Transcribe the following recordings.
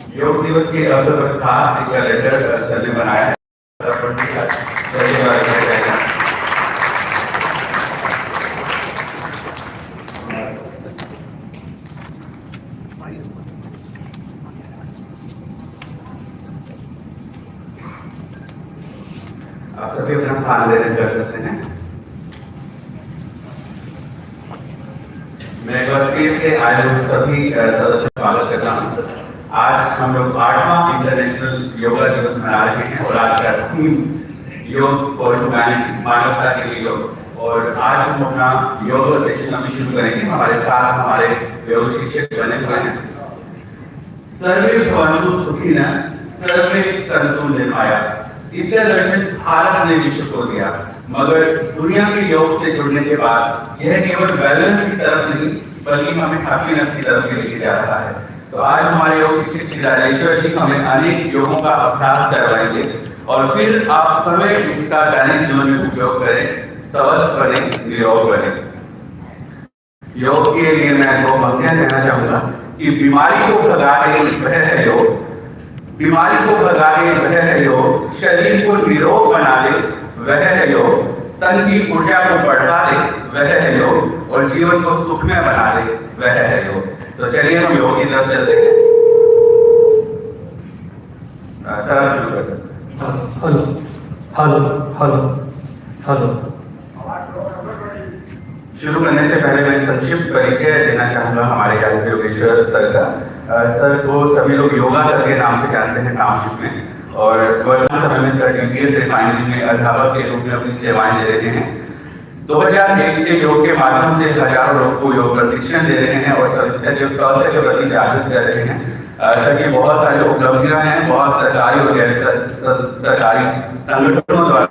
योग दिवस के अवसर पर खास एक लेटर सर ने बनाया है। आप सभी अपना स्थान लेने कर सकते हैं। मैं वर्कप्लेस से आए हुए सभी सदस्यों का स्वागत करता हूँ। आज हम लोग 8वां इंटरनेशनल योगा दिवस मना रहे हैं और आज का थीम योग फॉर ह्यूमैनिटी, मानवता के लिए योग। और आज हम अपना योग सेशन अभी शुरू करेंगे। हमारे साथ हमारे योग शिक्षक बने हुए हैं। सर्वे भवन्तु सुखिनः सर्वे सन्तु निर्भयाः। इसका दर्शन भारत ने विश्व को दिया, मगर दुनिया के योग से जुड़ने के बाद यह केवल बैलेंस की तरफ नहीं बल्कि हमें हैप्पीनेस की तरफ भी लेके जा रहा है। तो आज हमारे योग शिक्षक श्री राजेश्वर जी हमें अनेक योगों का अभ्यास करवाएंगे और फिर आप समय इसका दैनिक जीवन में उपयोग करें, स्वस्थ बने, निरोग बने। योग के लिए मैं 2 पंक्तियां कहना चाहूंगा कि बीमारी को भगा दे वह है योग, बीमारी को भगा दे वह है योग, शरीर को निरोग बना दे वह है योग, तन की ऊर्जा को बढ़ा दे वह है योग और जीवन को सुखमय बना दे वह है योग। तो चलिए हम योग की तरफ चलते हैं। सर शुरू करते हैं। Hello hello hello hello. शुरू करने से पहले मैं संक्षिप्त परिचय देना चाहूंगा हमारे यहाँ योगेश्वर सर का। सर को सभी लोग योगा सर के नाम से जानते हैं टाउनशिप में, और वर्तमान समय में सर टीसीएस रिफाइनरी में अध्यापक के रूप में अपनी सेवाएं दे रहे हैं। 2001 से योग के माध्यम से हजारों लोगों को योग प्रशिक्षण दे रहे हैं और स्वास्थ्य के प्रति जागरूक कर रहे हैं। सर की बहुत सारी उपलब्धियां हैं, बहुत सरकारी और गैर सरकारी संगठनों द्वारा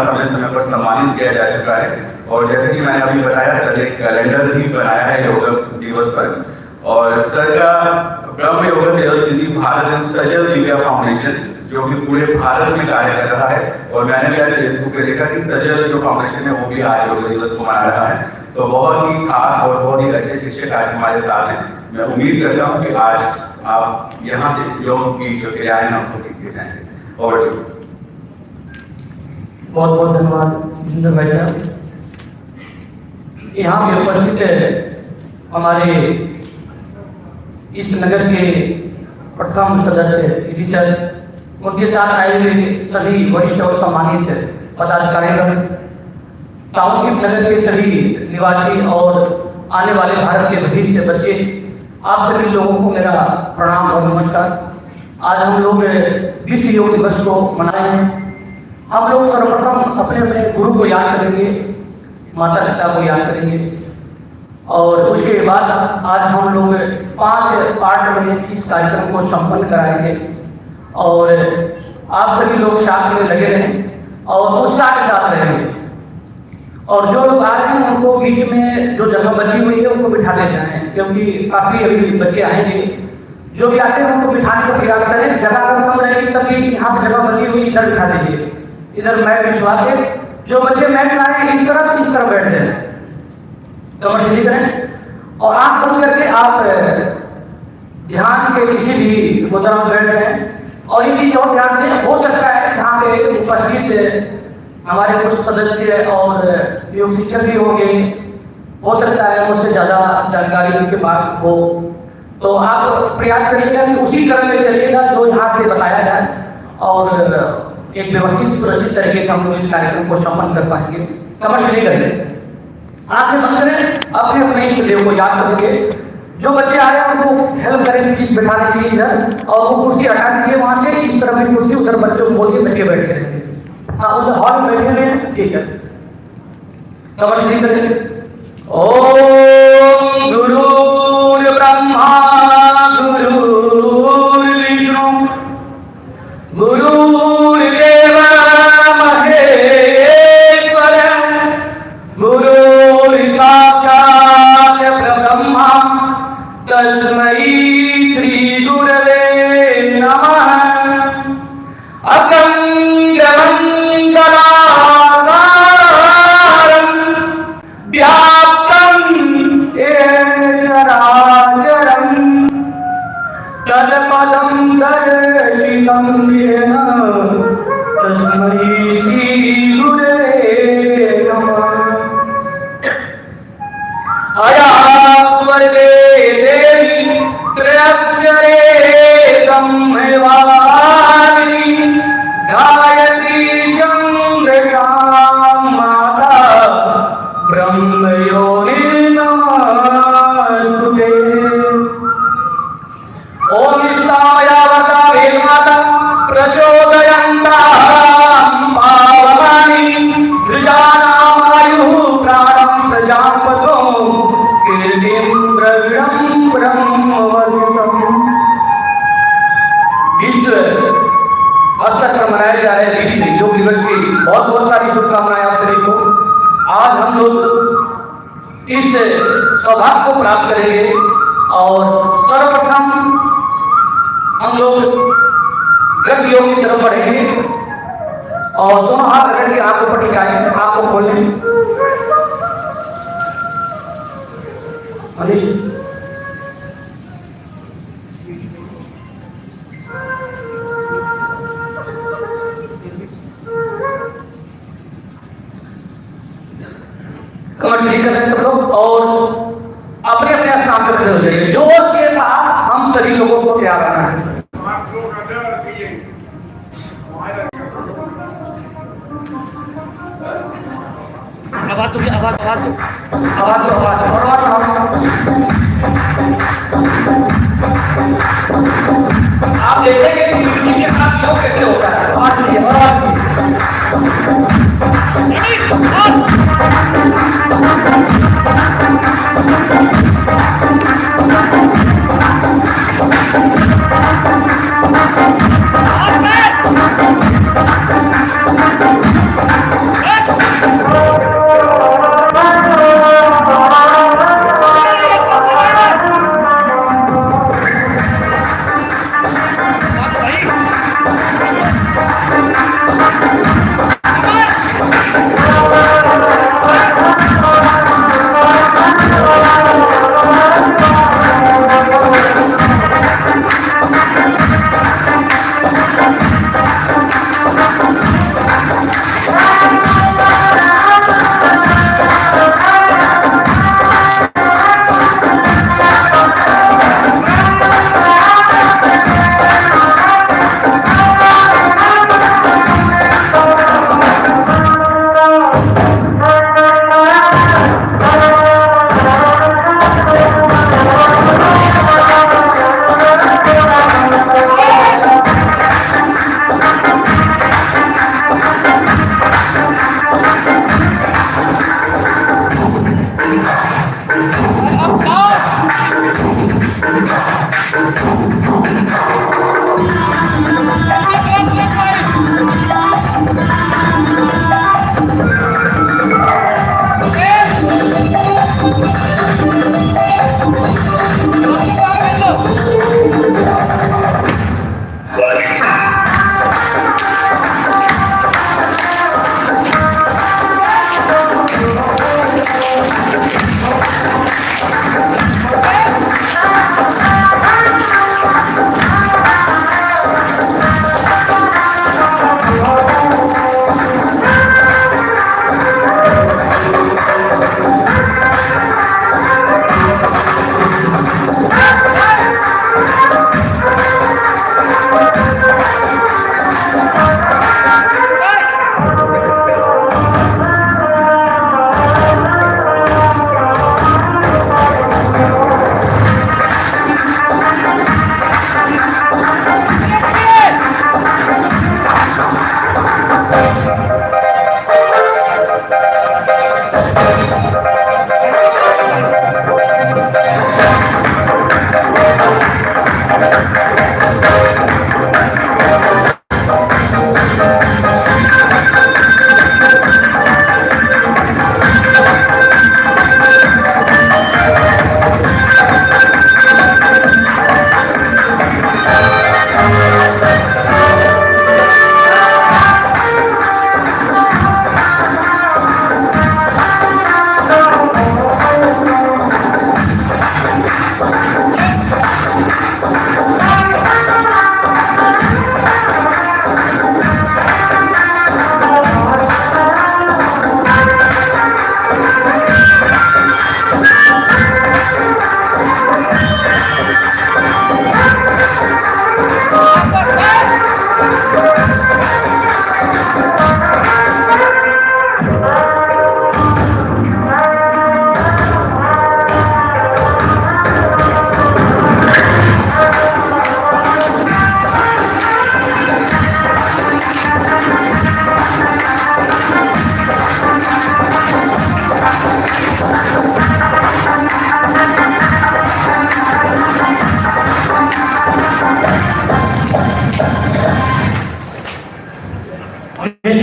समय समय पर सम्मानित किया जा चुका है। और जैसे कि मैंने अभी बताया, सर एक कैलेंडर भी बनाया है योग दिवस पर। और सर का ब्रह्म योग सेवानिधि भारत एवं सजल दिव्या फाउंडेशन जो कि पूरे भारत में कार्य कर रहा है, और मैंने भी आज फेसबुक पे देखा कि सजल जो फाउंडेशन है वो भी आज योग दिवस को मना रहा है। तो बहुत ही खास और बहुत ही अच्छे शिक्षक आज हमारे साथ हैं। मैं उम्मीद करता हूँ कि आज आप यहाँ से योग की जो क्रियाएं हमको सीखते जाएंगे। और बहुत बहुत धन्यवाद जितेंद्र भाई साहब। यहाँ पे उपस्थित हमारे इस नगर के प्रथम सदस्य सर, उनके साथ आए हुए सभी वरिष्ठ और सम्मानित पदाधिकारीगण, टाउनशिप नगर के सभी निवासी और आने वाले भारत के भविष्य बच्चे, आप सभी लोगों को मेरा प्रणाम और नमस्कार। आज हम लोग विश्व योग दिवस को मनाए हैं। हम लोग सर्वप्रथम अपने अपने गुरु को याद करेंगे, माता पिता को याद करेंगे, और उसके बाद आज हम लोग 5 पार्ट में इस कार्यक्रम को संपन्न कराएंगे। और आप सभी लोग साथ में लगे रहें और उत्साह के साथ रहेंगे। और जो लोग आ रहे हैं उनको बीच में जो जगह बची हुई है उनको बिठा ले जाएं, क्योंकि काफ़ी अभी बच्चे आएंगे। जो भी आते हैं उनको बिठाने का प्रयास करें। जगह अगर कम रहेगी तभी यहाँ पर जगह बची हुई इधर बिठा दीजिए, इधर मैट बिछवा के। जो बच्चे मैट लाए इस तरफ बैठ जाए, समझ करें। और आंख बंद करके आप ध्यान के किसी भी मुद्रा में बैठ जाएं। और ये चीज और ध्यान दें, हो सकता है यहाँ पे उपस्थित हमारे कुछ सदस्य और योग शिक्षक भी होंगे, हो सकता है मुझसे ज़्यादा जानकारी उनके पास हो, तो आप प्रयास करिएगा कि उसी क्रम में चलिएगा जो यहाँ से बताया जाए, और एक व्यवस्थित सुरक्षित तरीके से हम लोग इस कार्यक्रम को संपन्न कर पाएंगे। समझ नहीं करें, आंखें बंद करें, अपने अपने इष्ट देव को याद करके। जो बच्चे आ रहे हैं उनको हेल्प करें प्लीज बैठाने के लिए इधर, और वो कुर्सी हटा दीजिए वहां से, इस तरफ की कुर्सी, उधर बच्चों को बोलिए बच्चे बैठ जाएंगे। हाँ, उस हॉल में बैठे हैं, ठीक है। समझ नहीं करें। ओम गुरु ब्रह्मा गुरु विष्णु गुरुर्देव महेश्वर गुरु साक्षात् परब्रह्म तस्मै श्री गुरवे नमः। व्याप्तं येन चराचरं तत्पदं गम्येन तस्मै श्री गुरवे नमः। अयावर्गे देवी त्रयक्षरे ब्रह्मवादिनी गायत्री चन्द्रशां माता ब्रह्मयोनिर् नमोस्तुते। ओम निष्ठामयावता वेदमाता प्रचोदयन्तां पावनानि धृजानामायुः प्राणं प्रजापतो कीर्तिं द्रविणं ब्रह्मवर्धितम्। विश्व अवसर पर मनाया जा रहा है विश्व योग दिवस की बहुत बहुत सारी शुभकामनाएं आप सभी को। आज हम लोग इस सौभाग्य को प्राप्त करेंगे और सर्वप्रथम हम लोग गति योग की तरफ बढ़ेंगे और दोनों हाथ रगड़ के आपको पटिकाएं, आपको खोलें। मनीष कमर ठीक करना सब लोग और अपने अपने स्थान पर खड़े हो जाइए। जोश के साथ हम सभी लोगों को तैयार रहना है। आवाज दो, आवाज आवाज दो, आवाज दो, आवाज आप देखेंगे कि म्यूजिक के साथ योग कैसे होता है। आवाज दीजिए, आवाज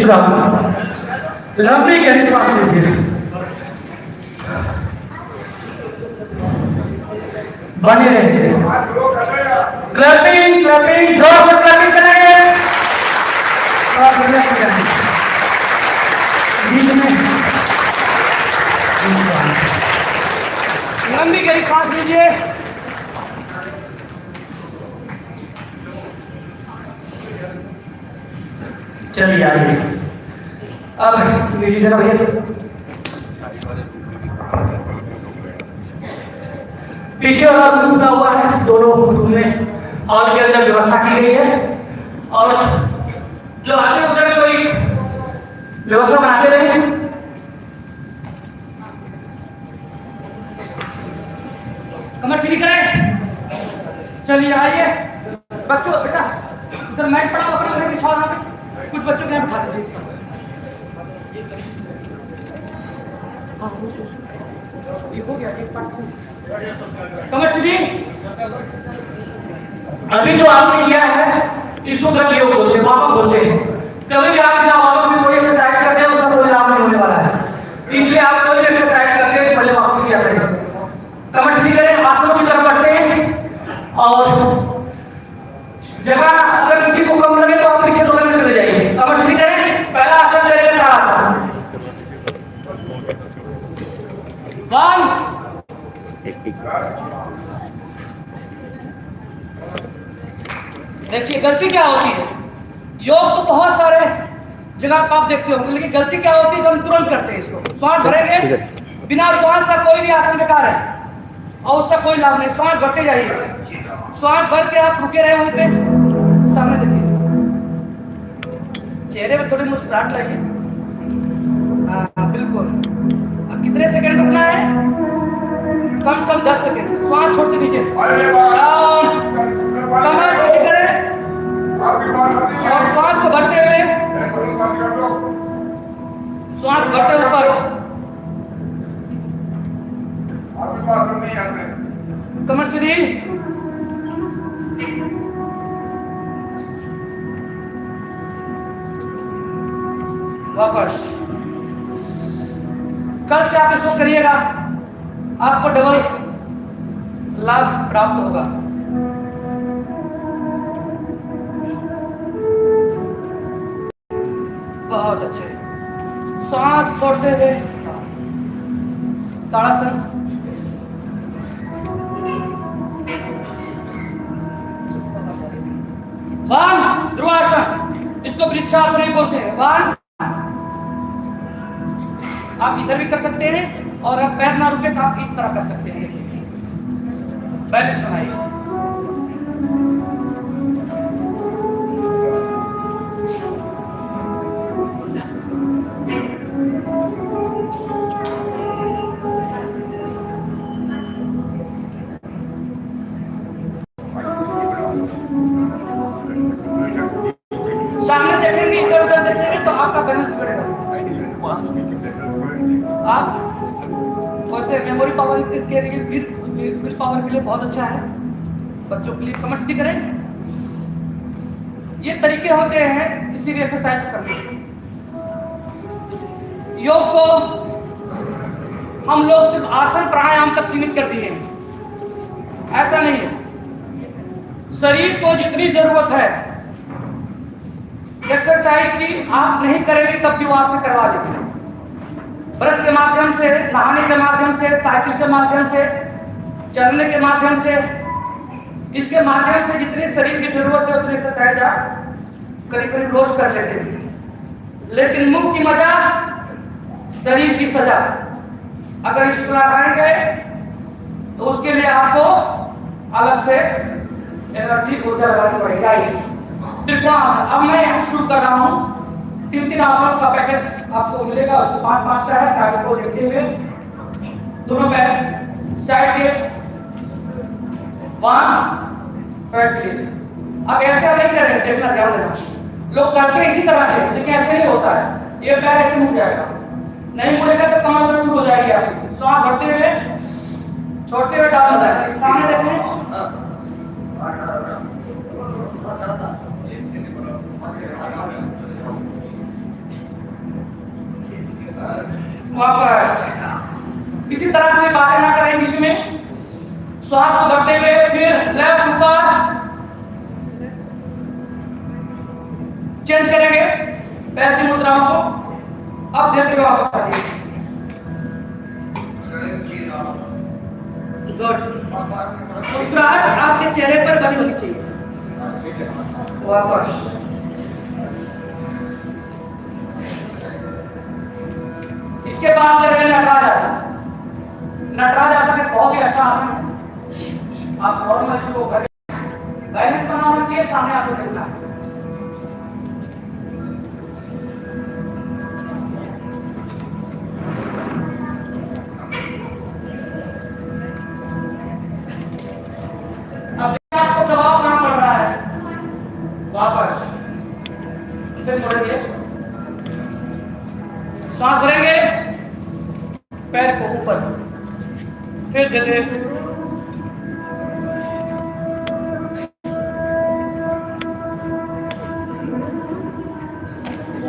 विश्राम, लंबी गहरी सांस लीजिए, बने रहिए। क्लैपिंग क्लैपिंग, जोर से क्लैपिंग करेंगे। लंबी गहरी सांस लीजिए। चलिए आइए, अब मेरी जरा भैया पीछे वाला रूम का हुआ है, दोनों रूम में हॉल के अंदर व्यवस्था की गई है और जो आगे उधर कोई व्यवस्था बनाते रहे। कमर सीधी करें। चलिए आइए बच्चों, बेटा इधर मैट पड़ा हुआ है, बिछाओ यहाँ पे, कुछ बच्चों के यहाँ बिठा दीजिए। ये हो गया एक पार्ट। कमर सीधी। अभी जो आपने किया है इसको गति योग बोलते हैं, वापस बोलते हैं। कभी भी आप जहाँ वापस में थोड़ी एक्सरसाइज करते हैं उसका कोई लाभ नहीं होने वाला है, इसलिए आप कोई एक्सरसाइज करते हैं पहले वापस किया करें। कमर सीधी करें, आसनों की तरफ बढ़ते हैं और जगह अगर किसी को कम लगे तो आप पीछे थोड़ा चले जाइए। कमर सीधी करें, पहला आसन करेंगे ताड़ासन। देखिए गलती क्या होती है, योग तो बहुत सारे जगह आप देखते होंगे, लेकिन गलती क्या होती है कि हम तुरंत करते हैं इसको। श्वास भरेंगे, बिना श्वास का कोई भी आसन बेकार है और उसका कोई लाभ नहीं। श्वास भरते जाइए, श्वास भर के आप रुके रहे वहीं पे, सामने देखिए, चेहरे पे थोड़ी मुस्कुराहट लाइए। हाँ बिल्कुल। अब कितने सेकंड रुकना है? कम से कम 10 सेकंड। श्वास छोड़ते नीचे, कमर सीधी करें और श्वास को भरते हुए, श्वास भरते ऊपर, कमर सीधी। वापस। कल से आप इसको करिएगा, आपको डबल लाभ प्राप्त होगा। बहुत अच्छे। सांस छोड़ते हुए ताड़ासन, वन ध्रुवासन, इसको वृक्षासन नहीं बोलते हैं। वन, आप इधर भी कर सकते हैं और आप पैर ना रुके तो आप इस तरह कर सकते हैं। देखिए बैलेंस बनाइए। सामने देखेंगे, इधर उधर देखेंगे तो आपका बैलेंस बिगड़ेगा। आप वैसे मेमोरी पावर के लिए, विल पावर के लिए बहुत अच्छा है, बच्चों के लिए। कमर सीधी करें। ये तरीके होते हैं किसी भी एक्सरसाइज को करने के। योग को हम लोग सिर्फ आसन प्राणायाम तक सीमित कर दिए हैं, ऐसा नहीं है। शरीर को जितनी जरूरत है एक्सरसाइज की, आप नहीं करेंगे तब भी वो आपसे करवा देंगे। ब्रश के माध्यम से, नहाने के माध्यम से, साइकिल के माध्यम से, चलने के माध्यम से, इसके माध्यम से जितनी शरीर की जरूरत है उतनी एक्सरसाइज आप करीब करीब रोज कर लेते हैं। लेकिन मुंह की मजा, शरीर की सजा। अगर इस तरह खाएंगे तो उसके लिए आपको अलग से एनर्जी, ऊर्जा लगानी पड़ेगी। त्रिकोणासन, अब मैं यहाँ शुरू कर रहा हूँ। 3-3 आसनों का पैकेज आपको मिलेगा, उसको 5-5 का है। टाइम को देखते हुए दोनों पैर साइड के, 1 साइड के लिए। अब ऐसे नहीं करेंगे, देखना, ध्यान देना। लोग करते हैं इसी तरह से, लेकिन ऐसे नहीं होता है। ये पैर ऐसे मुड़ जाएगा, नहीं मुड़ेगा तो कमर दर्द शुरू हो जाएगी आपकी। श्वास भरते हुए, छोड़ते हुए डाल होता है। सामने देखें, वापस इसी तरह से बातें ना करें बीच में। श्वास को भरते हुए फिर लेफ्ट ऊपर चेंज करेंगे पैर की मुद्राओं को। अब देते हुए वापस आ जाइए। गुड। मुस्कुराहट आपके चेहरे पर बनी होनी चाहिए। वापस इसके बाद करेंगे नटराज आसन। नटराज आसन एक बहुत ही अच्छा आसन है। आप नॉर्मल इसको बैलेंस बना होना चाहिए, सामने आपको देखना है। अब आपको दबाव कहां पड़ रहा है, वापस फिर मुड़ेंगे, सांस भरेंगे, पैर को ऊपर फिर देते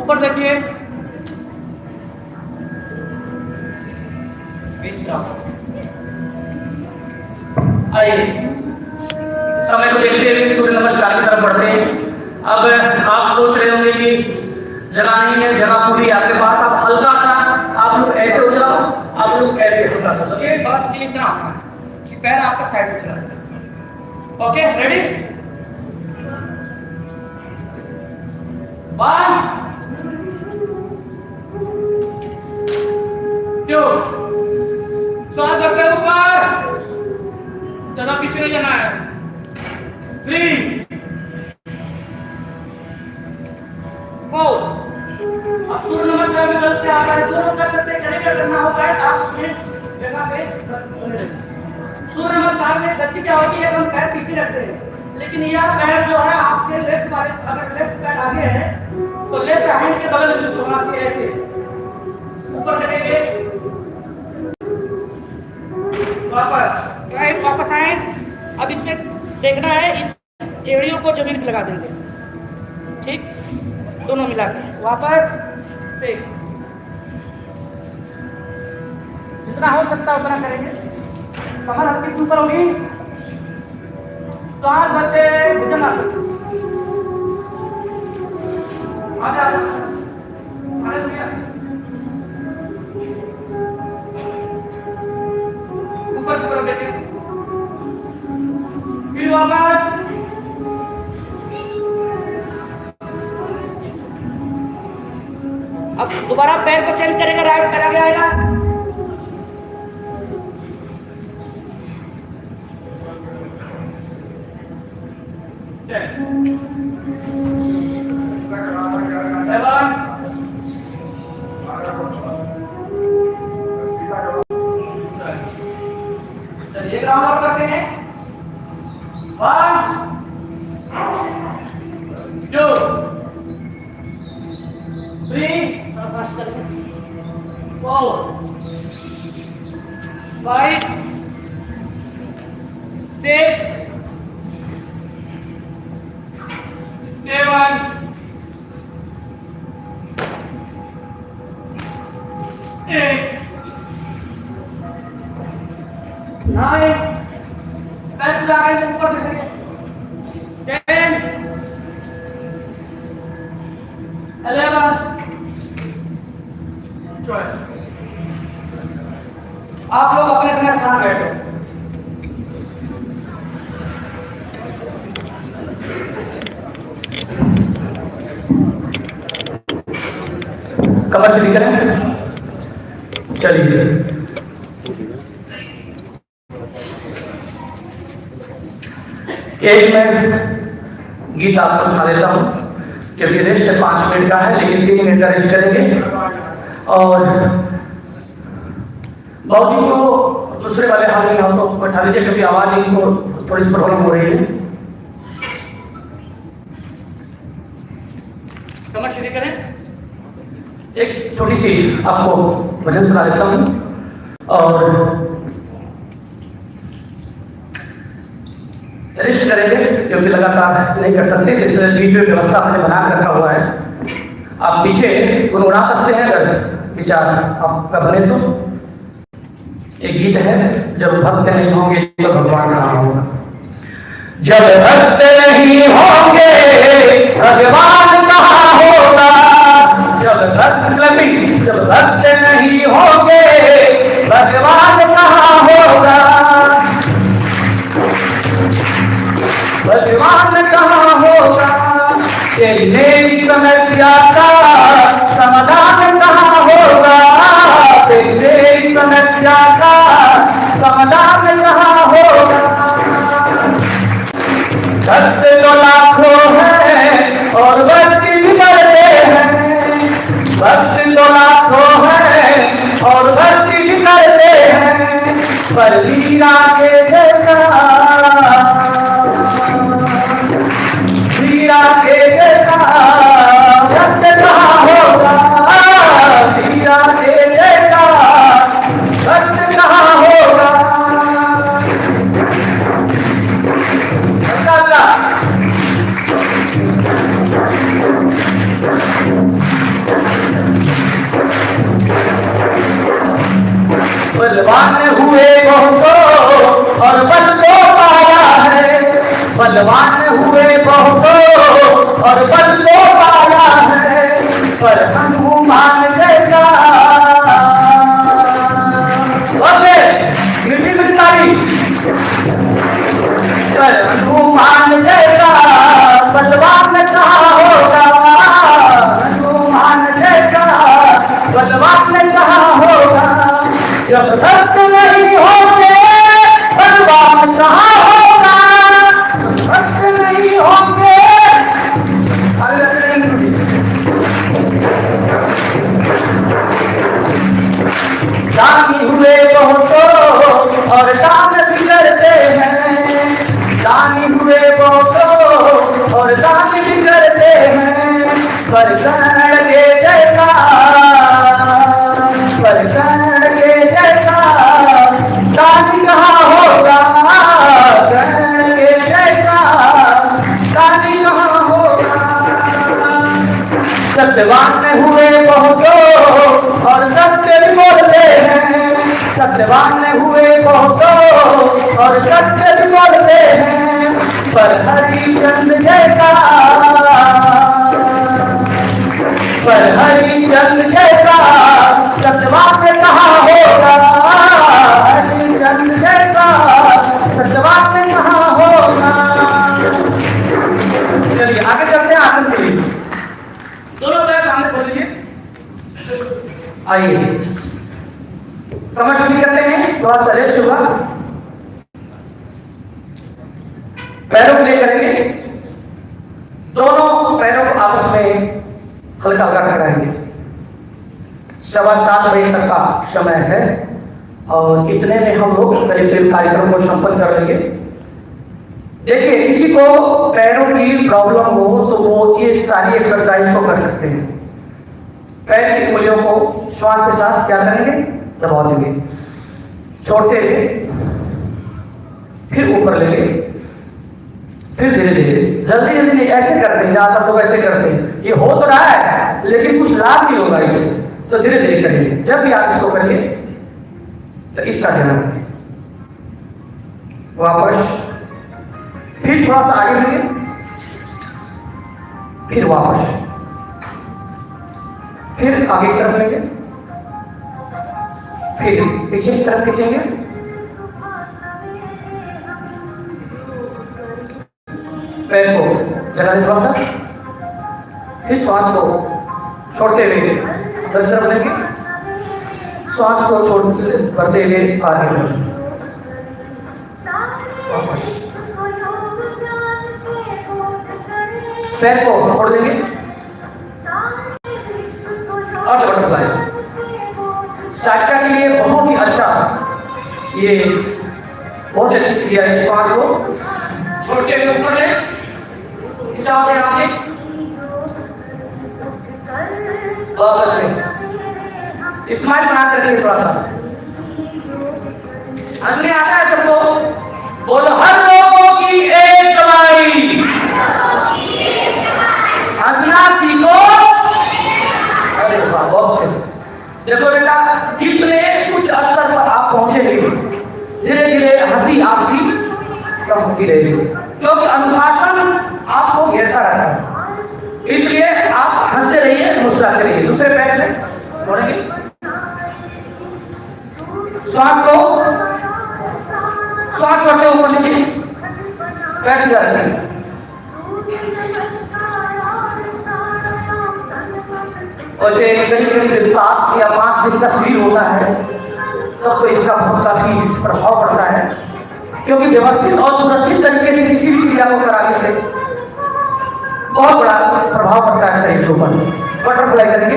ऊपर देखिए, विश्राम। आइए समय को देखते हुए सूर्य नमस्कार की तरफ बढ़ते हैं। अब आप सोच रहे होंगे कि जगह नहीं है, जगह पूरी आपके पास। आप हल्का सा आप लोग ऐसे हो जाओ, आप लोग ऐसे हल्का सा। ओके, बस इतना होना है कि पैर आपका साइड में चला जाए। Okay, ready? 1 2 श्वास भरकर ऊपर, ज्यादा पीछे नहीं जाना है। 3 4। अब सूर्य नमस्कार में गलती आ रहा है, जो लोग कर सकते हैं खड़े करना होगा आप अपने जगह पे। सूर्य नमस्कार में गलती क्या होती है, हम पैर पीछे रखते हैं, लेकिन यह पैर जो है आपसे लेफ्ट वाले, अगर लेफ्ट साइड आगे है तो लेफ्ट हैंड के बगल में होना चाहिए, ऐसे ऊपर रखेंगे, वापस राइट, वापस आए। अब इसमें देखना है, इस एड़ियों को जमीन पे लगा देंगे, ठीक, दोनों मिला के वापस 6। जितना हो सकता है उतना करेंगे। कमर हल्की से ऊपर होगी, श्वास भरते भुजंग आसन। ऊपर ऊपर देखें, फिर वापस अब दोबारा पैर को चेंज करेंगे, राइट पैर आगे आएगा, एक राउंड और करते हैं। 1 2 3 फास्ट करके 4 5 6 7 8 9 पैर लगाए ऊपर देखेंगे, 10 11 12। आप लोग अपने अपने स्थान बैठो। कमर सीधी करें, चलिए। एक मैं गीत आपको सुना देता हूँ, क्योंकि रेस्ट 5 मिनट का है, लेकिन 3 मिनट का रेस्ट करेंगे। और बॉडी को दूसरे वाले हाथ में हो तो बैठा लीजिए, क्योंकि आवाज इनको थोड़ी प्रॉब्लम हो रही है। कमर सीधी करें। एक छोटी सी आपको भजन सुना देता हूँ और रेस्ट करेंगे, क्योंकि लगातार नहीं कर सकते। इस वीडियो व्यवस्था हमने बना रखा हुआ है, आप पीछे गुनगुना सकते हैं अगर विचार आपका बने तो एक गीत है, जब भक्त नहीं होंगे तो भगवान कहाँ होगा। जब भक्त नहीं होंगे भगवान कहाँ होगा। जब भक्त नहीं होंगे भगवान कहाँ होगा। भगवान कहाँ होगा। तेरी मेरी समस्या का समाधान कहाँ होगा। तेरी मेरी समस्या का समाधान कहाँ होगा। भक्त तो लाखों हैं और भक्ति भी करते हैं। भक्त तो लाखों हैं और भक्ति भी करते हैं, पर वीरा के जैसा भक्त कहाँ होगा। वीरा के जैसा भक्त कहाँ होगा। बलवान हुए बहुतों और बल को पाया है। बलवान हुए बहुतों और बल को पाया है, पर हनुमान जैसा पर हनुमान जैसा बलवान कहाँ होगा। हनुमान जैसा बलवान कहाँ होगा। जब भक्त नहीं होंगे भगवान कहाँ होगा। भक्त नहीं होंगे दानी हुए बहुतों और दान बिगड़ते हैं। दानी हुए बहुतों और दान बिगड़ते हैं, पर कर्ण के जैसा दानी कहाँ होगा। कर्ण के जैसा दानी कहाँ होगा। सत्यवान हुए बहुतों और सत्य भी बोलते हैं। सत्यवान हुए बहुतों और सत्य भी बोलते हैं, पर हरिचंद जैसा सत्यवान कहाँ होगा। हरिचंद जैसा सत्यवान कहाँ होगा। चलिए आगे चलते हैं। आसन के लिए दोनों पैर सामने खोल लीजिए। आइए कमर शुरू करते हैं। थोड़ा सा रेस्ट होगा। पैरों को ले करेंगे। दोनों पैरों को आपस में हल्का हल्का कराएंगे। 7:15 बजे तक का समय है और इतने में हम लोग करीब कार्यक्रम को संपन्न कर लेंगे। देखिए किसी को पैरों की प्रॉब्लम हो तो वो ये सारी एक्सरसाइज को कर सकते हैं। पैर की उंगलियों को श्वास के साथ क्या करेंगे, दबा देंगे। छोड़ते हुए फिर ऊपर लेंगे, फिर धीरे धीरे जल्दी जल्दी ऐसे करते हैं। ज्यादातर लोग ऐसे करते हैं। ये हो तो रहा है लेकिन कुछ लाभ नहीं होगा इससे, तो धीरे धीरे करिए। जब भी आप इसको करिए तो इसका ध्यान रखें। वापस फिर थोड़ा सा आगे बढ़िए, फिर वापस, फिर आगे की तरफ लेंगे, फिर पीछे की तरफ खींचेंगे, पैर को जगह दे थोड़ा सा, फिर श्वास को छोड़ते हुए तरफ लेंगे, श्वास को छोड़ते करते हुए आगे बढ़ेंगे। पैर को छोड़ देंगे और बटरफ्लाई। साइकिल के लिए बहुत ही अच्छा, ये बहुत अच्छी क्रिया है। श्वास को छोड़ते हुए ऊपर ले खिंचाओ यहाँ पे, बहुत अच्छे स्माइल बना करके थोड़ा सा हंसने आता है सबको। बोलो हर लोगों की एक कमाई, हंसना सीखो। अरे वाह बहुत सही। जब रहेगी, क्योंकि अनुशासन आपको घेरता रहता है। इसलिए आप हंसते रहिए, मुस्कुराते रहिए। दूसरे पैर से बोलेंगे, श्वास करते ऊपर नीचे, पैर सीधा रखें। और जो करीब 7 या 5 दिन का शरीर होता है तब तो इसका बहुत काफी प्रभाव पड़ता है, क्योंकि व्यवस्थित और सुरक्षित तरीके से किसी भी क्रिया को कराने से बहुत बड़ा प्रभाव पड़ता है शरीर के ऊपर। बटरफ्लाई करके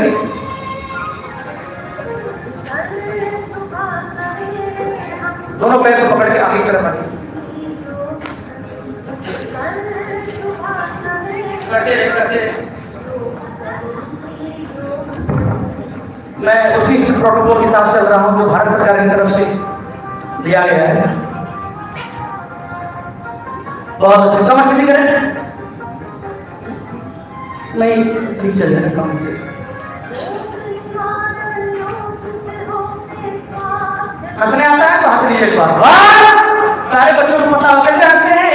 दोनों पैर को पकड़ के आगे की तरफ करते रहे। मैं उसी प्रोटोकॉल के हिसाब से चल रहा हूं जो भारत सरकार की तरफ से दिया गया है। बहुत अच्छे, समझ किसी करें नहीं, ठीक चल जाएगा समझ से। हंसने आता है तो हंस लीजिए एक बार। सारे बच्चों को पता हो कैसे हंसते हैं।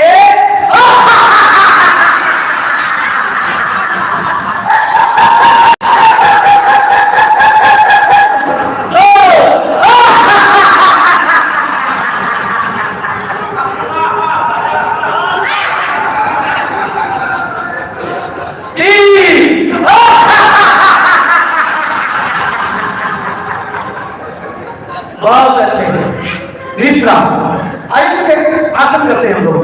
बहुत अच्छे हैं। विश्राम, आइए आसन करते हैं हम लोग।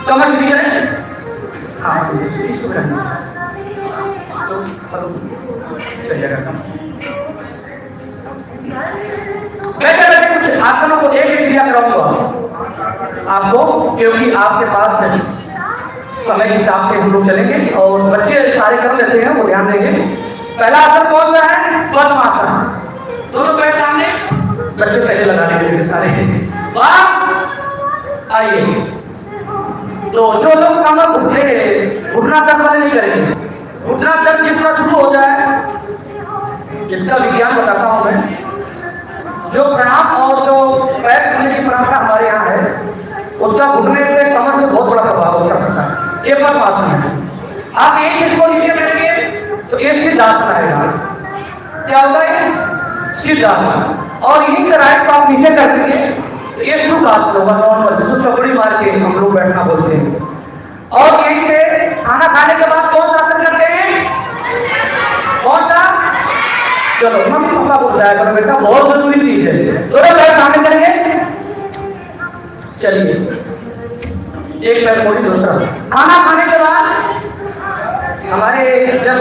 कमर किसी करें, हाँ इसको करना बैठे कुछ आसनों को एक क्रिया कराऊंगा आपको, क्योंकि आपके पास समय के हिसाब से हम लोग चलेंगे और बच्चे सारे कर लेते हैं, वो ध्यान देंगे। पहला आसन कौन सा है? पद्मासन। दोनों पैर सामने, बच्चे पहले लगाने के लिए सारे। आइए, तो जो लोग कमर घुटना दर्द वाले नहीं करेंगे। घुटना दर्द जिसका शुरू हो जाए, जिसका विज्ञान बताता हूं मैं, जो प्रणाम और जो पैर छूने की परंपरा हमारे यहाँ है, उसका घुटने से कमर से बहुत बड़ा प्रभाव उसका पड़ता है। ये पद्मासन है। आप एक इसको नीचे करेंगे तो एक सिद्धासन आएगा। क्या होगा ये? सिद्धासन। और यहीं से राइट को आप नीचे कर देंगे तो ये सुखासन होगा, नॉर्मल, जिसको चौकड़ी मार के हम लोग बैठना बोलते हैं। और यहीं से खाना खाने के बाद कौन सा आसन करते हैं? कौन सा? चलो मम्मी पापा बोल रहा है पर बेटा बहुत जरूरी चीज है। दोनों पैर सामने करेंगे। चलिए, एक पैर मोड़ी, दूसरा। खाना खाने के बाद हमारे जब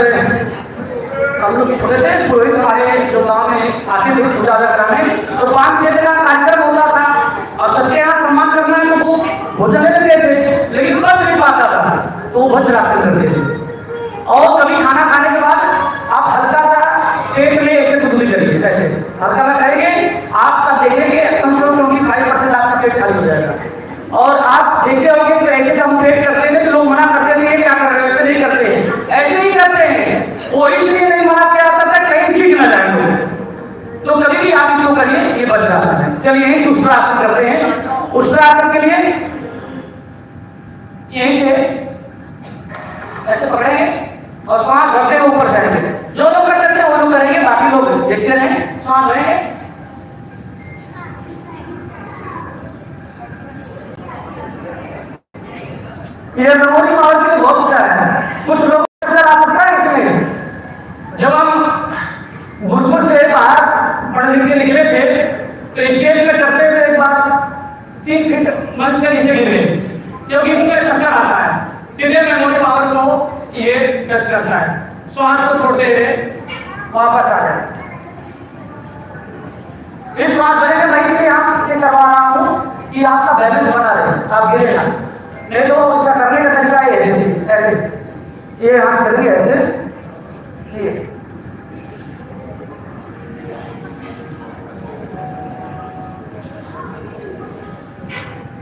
हम लोग छोटे थे, पुरोहित हमारे जो गाँव में आते थे पूजा कराने, तो 5-6 दिन का कार्यक्रम होता था और सबके यहाँ सम्मान करना है तो वो भोजन लेते थे, लेकिन बच नहीं पाता था तो वो भज रास्ते करते थे। और कभी खाना खाने के बाद आप हल्का सा पेट में ऐसे सुधुली करिए, ऐसे हल्का में करेंगे, आपका देखेंगे कम से कम 25% आपका पेट खाली हो जाएगा। और आप देखते होंगे तो ऐसे जब हम पेट करते हैं तो लोग मना करते हैं, क्या कर रहे हैं, ऐसे नहीं करते हैं, ऐसे ही करते हैं। वो इसलिए नहीं मना किया करता कहीं सीख न जाए लोग। तो कभी भी आप इसको करिए, ये बच जाता है। चलिए यही उष्ट्रासन करते हैं। उष्ट्रासन के लिए यहीं से ऐसे पकड़ेंगे और श्वास भरते हुए ऊपर जाएंगे। जो लोग कर सकते हैं वो लोग करेंगे, बाकी लोग देखते रहें। श्वास भरेंगे, ये मेमोरी पावर के लिए बहुत अच्छा है। कुछ लोग आ सकता है इसमें। जब हम गुरुकुल से बाहर पढ़ लिख के निकले थे तो स्टेज पे चढ़ते हुए एक बार 3 फीट मंच से नीचे गिर गए, क्योंकि इसमें चक्कर आता है, सीधे मेमोरी पावर को ये टच करता है। श्वास को छोड़ते हुए वापस आ जाए। फिर श्वास भरेगा, मैं इसलिए आपसे करवा रहा हूँ कि आपका बैलेंस बना रहे, आप गिरे ना। नहीं तो उसका करने का तरीका ये है, ऐसे ये हाथ करेंगे ऐसे, ये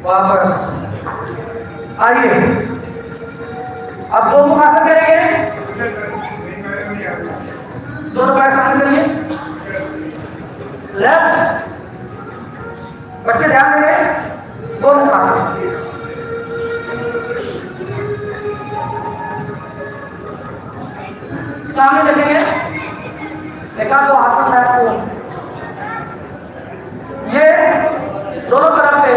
वापस आइए। अब दो मुखासन करेंगे, दोनों पैर सामने करिए। लेफ्ट, बच्चे ध्यान देंगे, दोनों तरफ। सामने देखेंगे, देखा तो आसन है आपको, ये दोनों तरफ से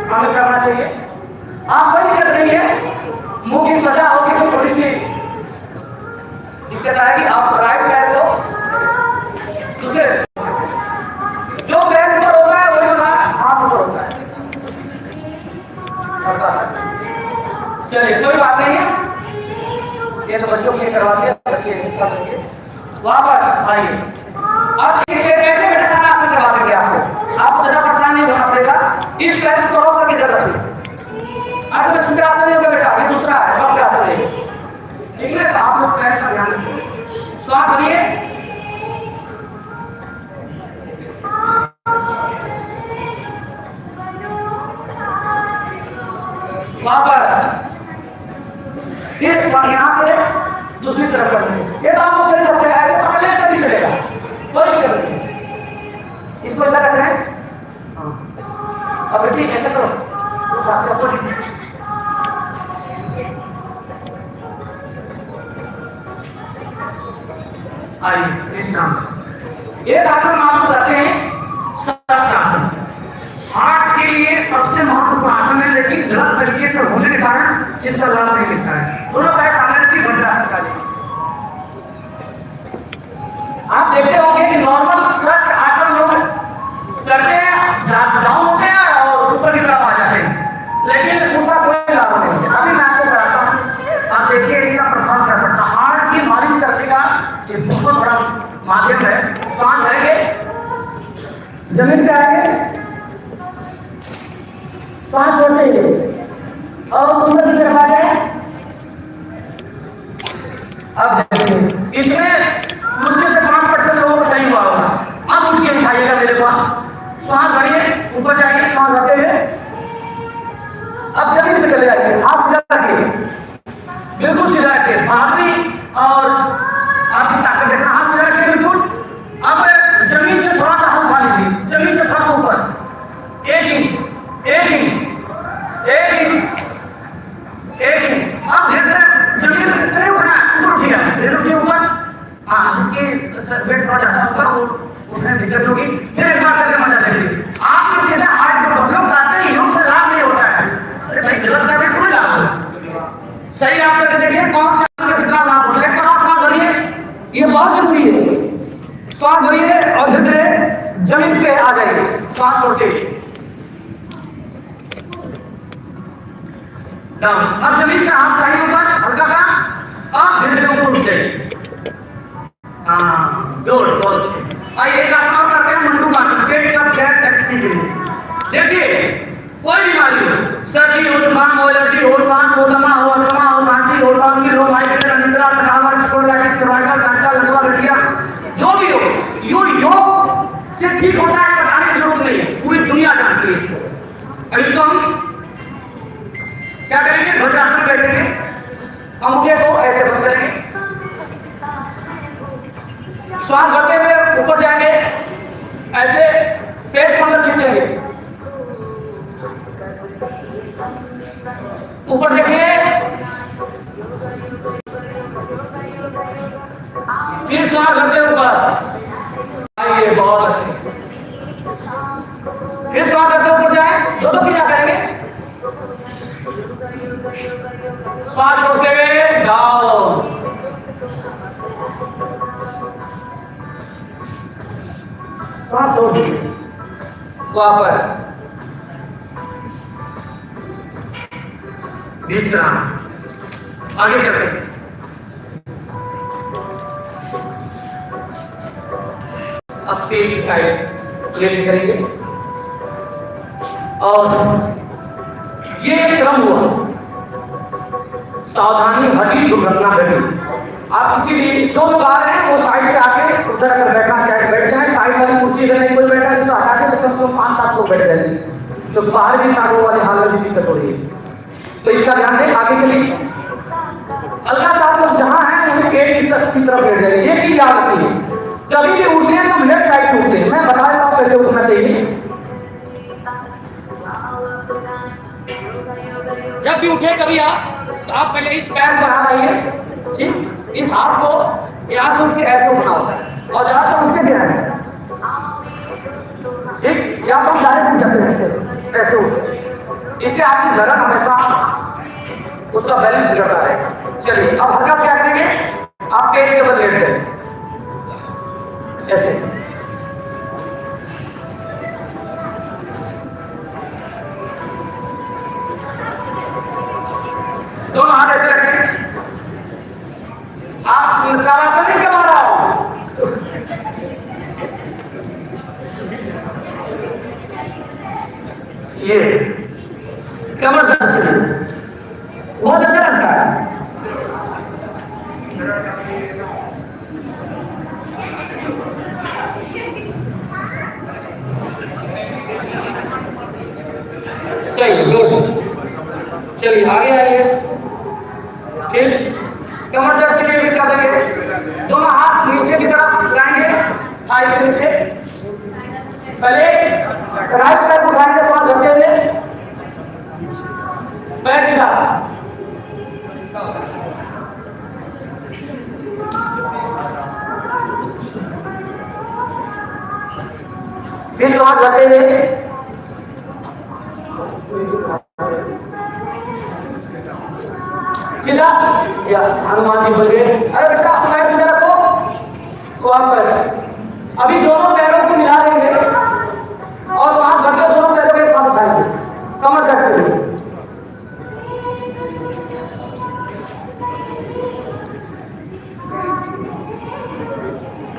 हमें करना चाहिए। आप वही कर देंगे, मुंह की सजा होगी तो थोड़ी सी दिक्कत आएगी। आप राइट पैर को दूसरे जो पैर ऊपर होता है वही होता है, हाथ ऊपर होता है। चलिए कोई बात नहीं है, ये तो बच्चों के लिए करवा दिया, बच्चे वापस आइए। अब इसे बैठे बैठे सारा आसन करवा देंगे आपको ज्यादा परेशान नहीं होना पड़ेगा। इस पैर को क्रॉस करके जगह रखिए। आज तो छुट्टी आसन नहीं होगा बेटा, ये दूसरा है, वक्त आसन है, ठीक है। आप लोग पैर का ध्यान रखिए, श्वास भरिए, वापस, फिर यहाँ से दूसरी तरफ बढ़िए। ये तो आप लोग कर सकते हैं, ऐसे पकड़ ले तभी चलेगा, कोई दिक्कत नहीं। इसको इधर रखना है, अब ठीक ऐसे करो, आइए इस नाम एक आसन आपको रखते हैं सहस्त्रासन। हार्ट के लिए सबसे महत्वपूर्ण आसन है, लेकिन गलत तरीके से होने के कारण इसका लाभ नहीं मिलता है। दोनों पैर सामने रखिए, वज्रासन का आप देखते होंगे कि नॉर्मल सहस्त्र आसन लोग करते हैं, डाउन होते हैं और ऊपर की तरफ आ जाते हैं, लेकिन उसका कोई लाभ नहीं है। अभी मैं आपको बताता हूँ, आप देखिए इसका प्रभाव क्या पड़ता है। हार्ट की मालिश करने का ये बहुत बड़ा माध्यम है। सांस भरेंगे, जमीन पे आएंगे, सांस छोड़ेंगे और ऊपर की तरफ आ जाए। अब देखिए इसमें मुश्किल से 5% लोगों को सही हुआ होगा। अब उनके उठाइएगा मेरे पास, सांस भरिए, ऊपर जाइए, सांस रखते हुए अब जमीन पे चले जाइए। हाथ सीधा रखिए, बिल्कुल सीधा रखिए, भाभी और आपकी ताकत देखना, हाथ सीधा रखिए बिल्कुल। अब जमीन से थोड़ा सा हाथ उठा लीजिए, जमीन से थोड़ा सा ऊपर, 1 इंच, 1 इंच, 1 इंच, 1 इंच। अब धीरे जमीन से नहीं उठना, ऊपर उठिएगा, धीरे उठिए ऊपर। हाँ, जिसके वेट थोड़ा ज्यादा होगा वो उठने में दिक्कत होगी। फिर एक बार करके मजा देखिए, आपके सीधे हार्ट को हम कहते हैं योग से लाभ नहीं होता है। अरे भाई गलत करके थोड़ी लाभ होगा, सही आप करके देखिए कौन सा कितना लाभ होता है। सांस भरिए, ये बहुत जरूरी है। सांस भरिए और धीरे जमीन पे आ जाइए, सांस छोड़ के डाउन। अब जमीन से हाथ चाहिए ऊपर हल्का सा, अब धीरे ऊपर उठ जाइए। हाँ गुड, बहुत अच्छे। आइए एक आसन और करते हैं, मंडूक आसन, पेट का गैस एक्सपीड के लिए। देखिए कोई बीमारी हो, सर्दी हो, जुकाम हो, एलर्जी हो, सांस हो, दमा हो, अस्थमा हो, खांसी हो, टॉन्सिल हो, माइग्रेन, अनिद्रा, थकावट, स्पोंडिलाइटिस, सर्वाइकल, सर्वाइकल, लकवा, गठिया, जो भी हो, योग से ठीक होता है, बताने की जरूरत नहीं है, पूरी दुनिया जानती है इसको। अब इसको हम क्या करेंगे, वज्रासन बैठेंगे, अंगूठे को ऐसे बंद करेंगे, श्वास भरते हुए ऊपर जाएंगे, ऐसे पेट को अंदर खींचेंगे, ऊपर देखिए, फिर श्वास भरते ऊपर आइए, बहुत अच्छे। फिर श्वास भरते ऊपर जाए, दो क्या करेंगे, श्वास छोड़ते हुए डाउन, श्वास छोड़ दीजिए, वापस विश्राम, आगे चलते हैं। अब पेट की साइड क्लियर करेंगे और ये क्रम हुआ, सावधानी हटी दुर्घटना घटी। आप किसी भी जो लोग आ रहे हैं वो साइड से आके उधर अगर बैठना चाहे बैठ जाए, साइड वाली कुर्सी अगर नहीं कोई बैठा है इसको हटा के कम से कम 5-7 लोग बैठ जाएंगे, तो बाहर भी 7 लोगों वाली हालत में दिक्कत हो रही है, तो इसका ध्यान दें। आगे चलिए, हल्का सा आप लोग जहां हैं वहीं पेट की तरफ बैठ जाइए। ये चीज याद रखिए, कभी भी उठते हैं तो लेफ्ट साइड से उठते हैं। मैं बता देता हूँ कैसे उठना चाहिए। जब भी उठे कभी आप, तो आप पहले इस पैर पर हाथ आइए, ठीक, इस हाथ को यहाँ से उठ के ऐसे उठना होता है और जहाँ तक उठ के गिरा है, ठीक, यहाँ पर डायरेक्ट उठ जाते हैं ऐसे ऐसे उठ, इससे आपकी धड़कन हमेशा उसका बैलेंस बिगड़ता है। चलिए अब हल्का क्या करेंगे, आप पेट के ऊपर लेट जाएंगे ऐसे, दोनों हाथ ऐसे रखें। आप शाबाश नहीं कमा रहा हो, ये कमर दर्द बहुत अच्छा लगता है। चलिए गुड, चलिए आगे आइए, ठीक, कमर दर्द के लिए भी कर देंगे। दोनों हाथ नीचे की तरफ लाएंगे, थाई से नीचे, पहले राइट पैर उठाएंगे थोड़ा धक्के में, पैर सीधा, फिर थोड़ा धक्के में, सीधा, या हनुमान जी बोल गए, अरे बेटा पैर सीधा रखो, वापस। अभी दोनों पैरों को मिला देंगे और सांस भरकर दोनों पैरों के साथ उठाएंगे, कमर करते हुए,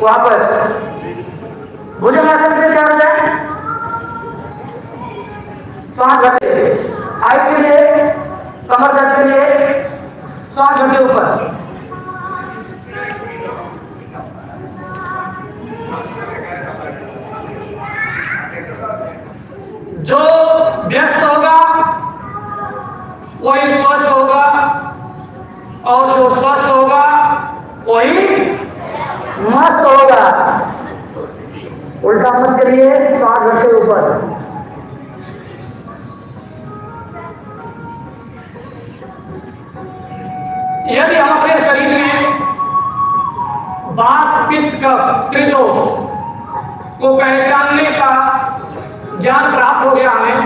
वापस। भुजंगासन के लिए क्या हो जाए, सांस भरते, हाइट के लिए, कमर दर्द के लिए सांस भरते ऊपर, जो व्यस्त होगा वही स्वस्थ होगा और जो स्वस्थ होगा वही मस्त होगा। उल्टा मत करिए, सांस भरते ऊपर, यदि हम अपने शरीर में वात पित्त कफ त्रिदोष को पहचानने का ज्ञान प्राप्त हो गया हमें,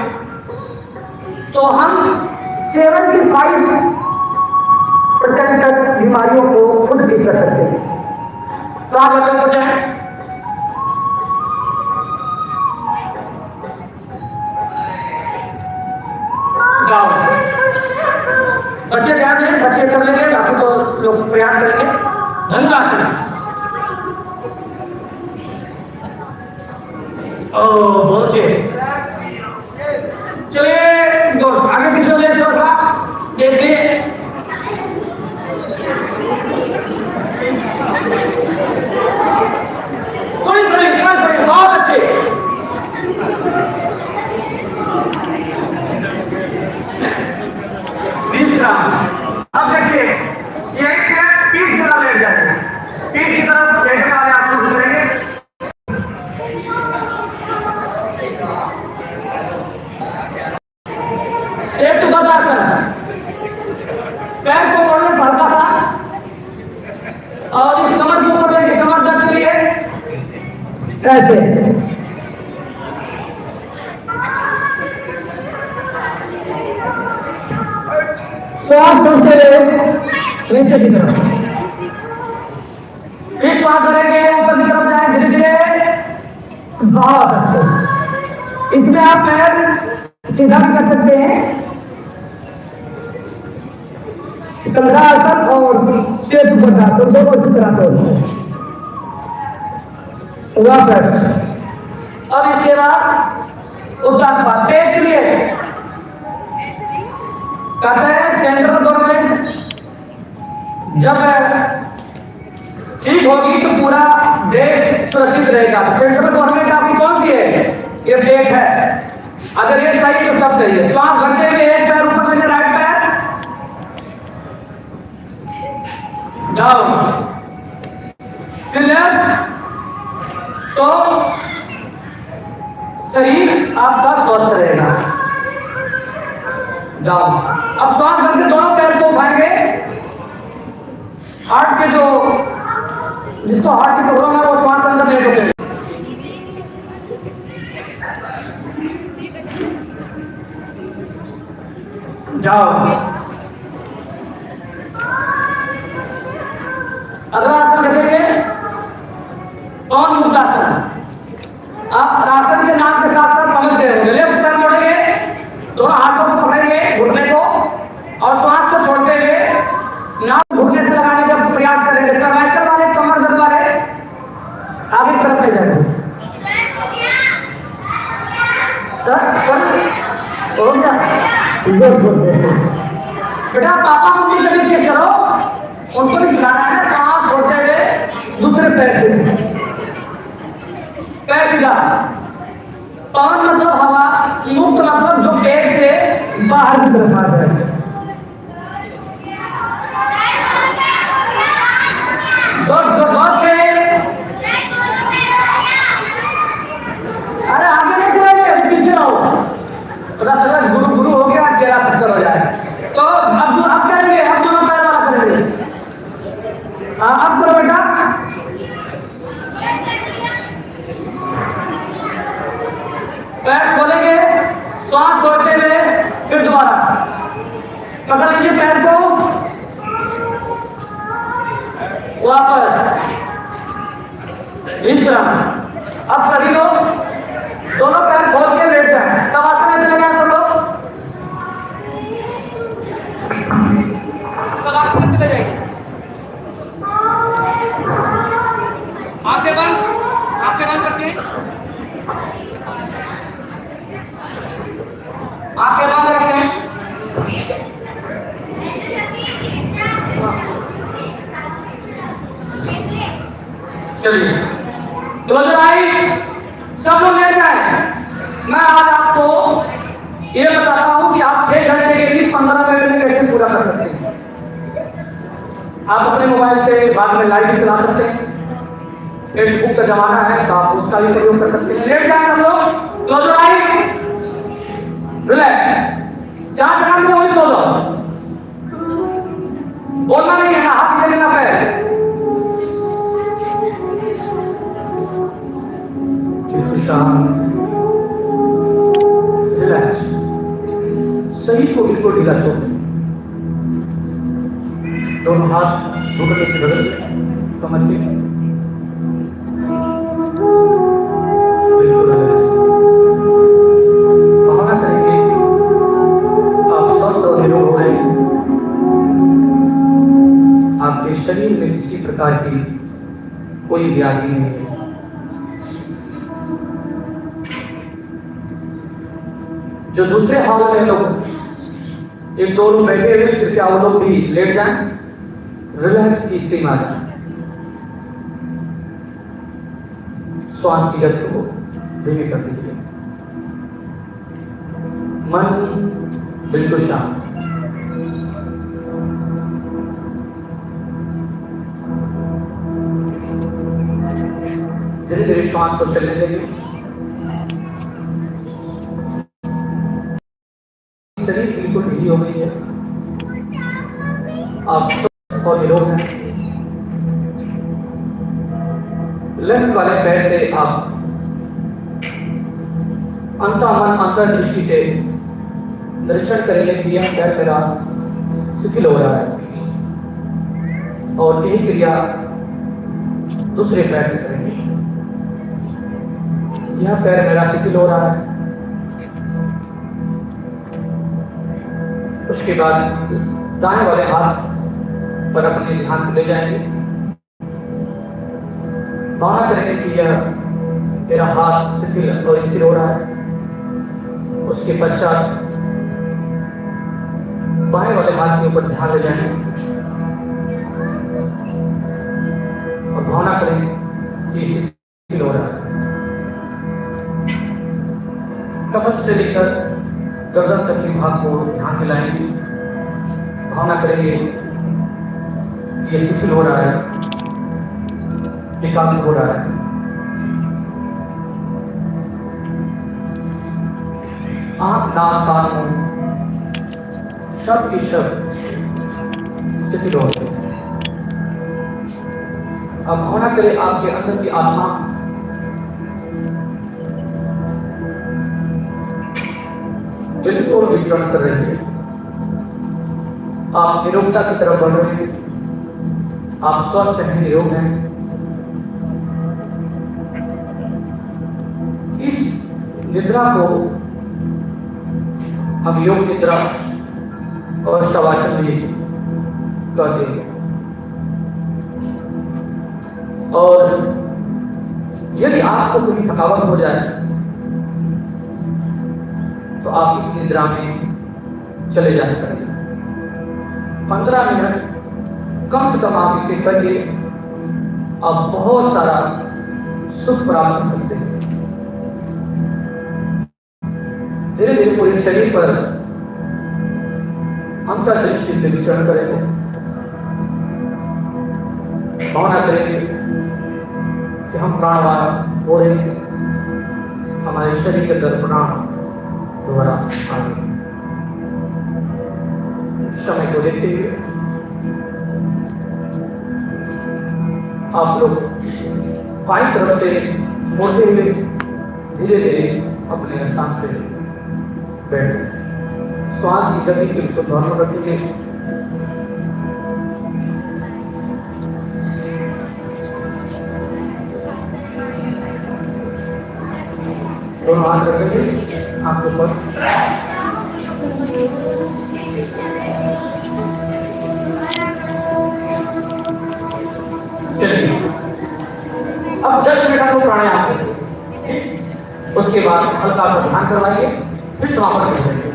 तो हम 75% तक बीमारियों को खुद ठीक कर सकते हैं। स्वागत हो जाए, बच्चे ध्यान दें, बच्चे कर लेंगे, बाकी तो लोग प्रयास करेंगे। धनुरासन, बहुत चलिए दो आगे पीछे ले, थोड़ा देखिए, थोड़ी बहुत अच्छे, विश्राम। अब देखिए यही से पीठ की तरफ लेट जाएंगे, पीठ की तरफ लेटने वाले आप शुरू करेंगे, पैर को मोड़ने हल्का सा और इस कमर के ऊपर लेके, कमर दर्द के लिए ऐसे, श्वास छोड़ते रहे नीचे की तरफ, फिर श्वास करेंगे ऊपर की तरफ जाए धीरे धीरे, बहुत अच्छे। इसमें आप पैर सीधा भी कर सकते हैं, कलगासन और सेतु पदासन दोनों इसी तरह से वापस। अब इसके बाद उत्तान पेट के लिए कहते हैं सेंट्रल गवर्नमेंट जब ठीक होगी तो पूरा देश सुरक्षित रहेगा। सेंट्रल गवर्नमेंट आपकी कौन सी है, ये पेट है, अगर ये सही तो सब सही है। श्वास भरते हुए एक पैर ऊपर लेके, राइट पैर डाउन, फिर लेफ्ट, तो शरीर आपका स्वस्थ रहेगा। जाओ अब श्वास करके दोनों पैर को उठाएंगे। हार्ट के जो जिसको हार्ट की प्रॉब्लम है वो श्वास अंदर नहीं रुकेगा। जाओ। अगला आसन देखेंगे पवन मुक्तासन। आप आसन के नाम के साथ साथ समझते होंगे। लेफ्ट पैर मोड़ेंगे, दोनों हाथों को पकड़ेंगे घुटने को और श्वास को छोड़ते हुए नाक घुटने से लगाने का प्रयास करेंगे। सर्वाइकल वाले, कमर दर्द वाले आगे तरफ ले जाएंगे। बेटा पापा मम्मी कभी चेक करो, उनको भी सिखाना है। सांस छोड़ते हुए दूसरे पैर से, पैर सीधा। पवन मतलब हवा, मुक्त मतलब जो पेट से बाहर की तरफ आ जाए। अरे आगे नहीं चलेंगे, पीछे रहो। पता चला गुरु गुरु हो गया, चेहरा सक्कर हो जाए। तो अब करेंगे, अब दोनों पैर वाला करेंगे। अब करो बेटा। पैर खोलेंगे, श्वास छोड़ते हुए फिर दोबारा पकड़ लीजिए पैर को, वापस विश्राम। अब सभी लोग दोनों पैर खोल के लेट जाए। सब आसन में चले गए सब लोग, सब आसन में चले जाएंगे। आंखें बंद करके, आंखें बंद रखें। चलिए क्लोज योर आईज, सब लोग लेट जाए। मैं आज आपको ये बताता हूं कि आप 6 घंटे के लिए 15 मिनट में कैसे पूरा कर सकते हैं। आप अपने मोबाइल से बाद में लाइव भी चला सकते हैं। फेसबुक का जमाना है तो आप उसका भी प्रयोग कर सकते हैं। लेट जाए सब लोग, क्लोज योर आईज, रिलैक्स। जहां जगह में वही सो जाओ, बोलना नहीं है ना, हाथ ले लेना पैर। रिलैक्स, शरीर को बिल्कुल ढीला छोड़, दोनों हाथ घुटने से बदल कमर के बिल्कुल रिलैक्स। भावना करेंगे आप स्वस्थ और निरोग हो रहे हैं। आपके शरीर में किसी प्रकार की कोई व्याधि नहीं है। जो दूसरे हॉल में लोग एक दो लोग बैठे हुए, कृपया वो लोग भी लेट जाएं, रिलैक्स की स्थिति में आ जाएं। श्वास की गति को धीमी कर दीजिए। मन बिल्कुल शांत। धीरे धीरे श्वास को चलने देंगे। शरीर बिल्कुल ढीली हो गई है, आप और निरोग हैं। लेफ्ट वाले पैर से आप अंतर्मन अंतर्दृष्टि से निरीक्षण करेंगे कि यह पैर मेरा शिथिल हो रहा है, और यही क्रिया दूसरे पैर से करेंगे। यह पैर मेरा शिथिल हो रहा है। उसके बाद दाएं वाले हाथ पर अपने ध्यान को ले जाएंगे। भावना करेंगे कि यह मेरा हाथ शिथिल और स्थिर हो रहा है। उसके पश्चात बाएं वाले हाथ के ऊपर ध्यान ले जाएंगे और भावना करेंगे कि शिथिल हो रहा है। कमर से लेकर गर्दन तक के भाग को ध्यान में लाएंगे। भावना करेंगे ये शिथिल हो रहा है, एकाग्र हो रहा है। आंख नाक कान मुंह शब्द की शब्द स्थिति होती है। अब होना करे आपके अंदर की आत्मा बिल्कुल विचरण कर रही है, आप निरोगता की तरफ बढ़ रहे हैं, आप स्वस्थ हैं, निरोग हैं। इस निद्रा को हम योग निद्रा और शवासन भी कहते हैं। और यदि आपको कोई थकावट हो जाए तो आप इस निद्रा में चले जाया करें। 15 मिनट कम से कम आप इसे करके आप बहुत सारा सुख प्राप्त कर सकते हैं। धीरे धीरे पूरे शरीर पर अंतर्दृष्टि से विचरण करेंगे, भावना करेंगे कि हम प्राणवान हो रहे हैं, हमारे शरीर के अंदर प्राण दोबारा आगे। समय को देखते हुए आप लोग बाईं तरफ से मोड़ते हुए धीरे धीरे अपने स्थान से बैठ, श्वास की गति को नॉर्मल रखेंगे। दोनों हाथ रखेंगे आपके ऊपर। चलिए अब 10 मिनट को प्राणायाम करेंगे, उसके बाद हल्का सा ध्यान करवाइए, फिर समापन करेंगे।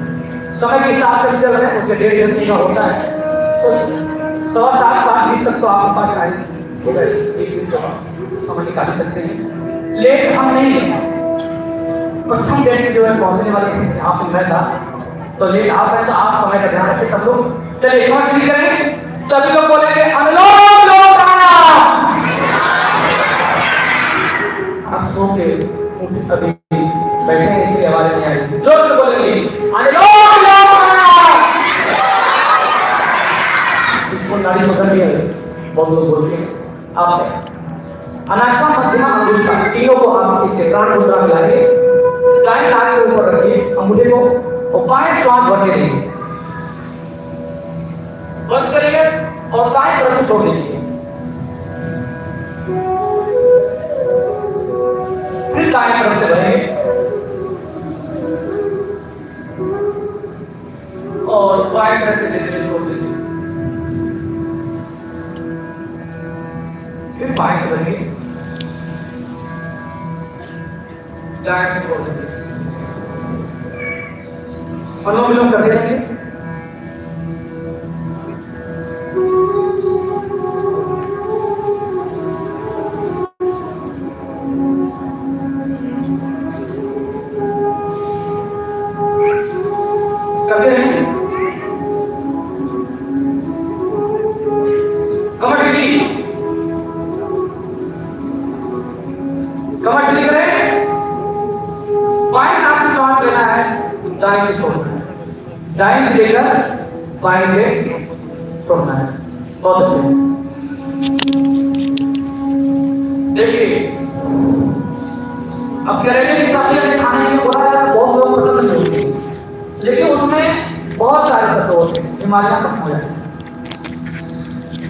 समय के हिसाब से चल रहे हैं, उससे 1.5 घंटे का होता है, तो 7:15 तक तो आप हो गए, 1 दिन का समय निकाल सकते हैं। लेट हम नहीं, पश्चिम डेट जो है पहुंचने वाले हैं, यहाँ पे मैं था तो लेट आप है, तो आप समय का ध्यान रखें सब लोग। चलिए एक बार शुरू करें, सभी लोग बोलेंगे अनुलोम विलोम प्राणायाम। आप सो के अभी बैठे इसी आवाज में आएगी, जोर से बोलेंगे अनुलोम विलोम प्राणायाम। इसको नाड़ी शोधन भी है, बहुत लोग बोलते हैं। आप अनात्मा मध्यमा अंगुष्ठा तीनों को आप इसे प्राण मुद्रा में लाएंगे, दाएं नाक के ऊपर रखिए अंगूठे को, और बाएं श्वास भरने देंगे, बंद करेंगे और दाएं तरफ से छोड़ दीजिए। फिर दाएं तरफ से भरेंगे और बाएं तरफ से धीरे छोड़ दीजिए। फिर बाएं से भरेंगे, दाएं से छोड़ दीजिए। अनुलोम विलोम करते रहिए। करते रहिए। कमर करें, बाएं नाक से श्वास लेना है, दाएं से छोड़ना है, दाएं से लेकर बाएं से छोड़ना है। बहुत अच्छे। देखिए अब करेले की सब्जी में खाने में बोला जाता है, बहुत लोग पसंद नहीं होती, लेकिन उसमें बहुत सारे तत्व होते हैं, बीमारियां खत्म हो जाती हैं।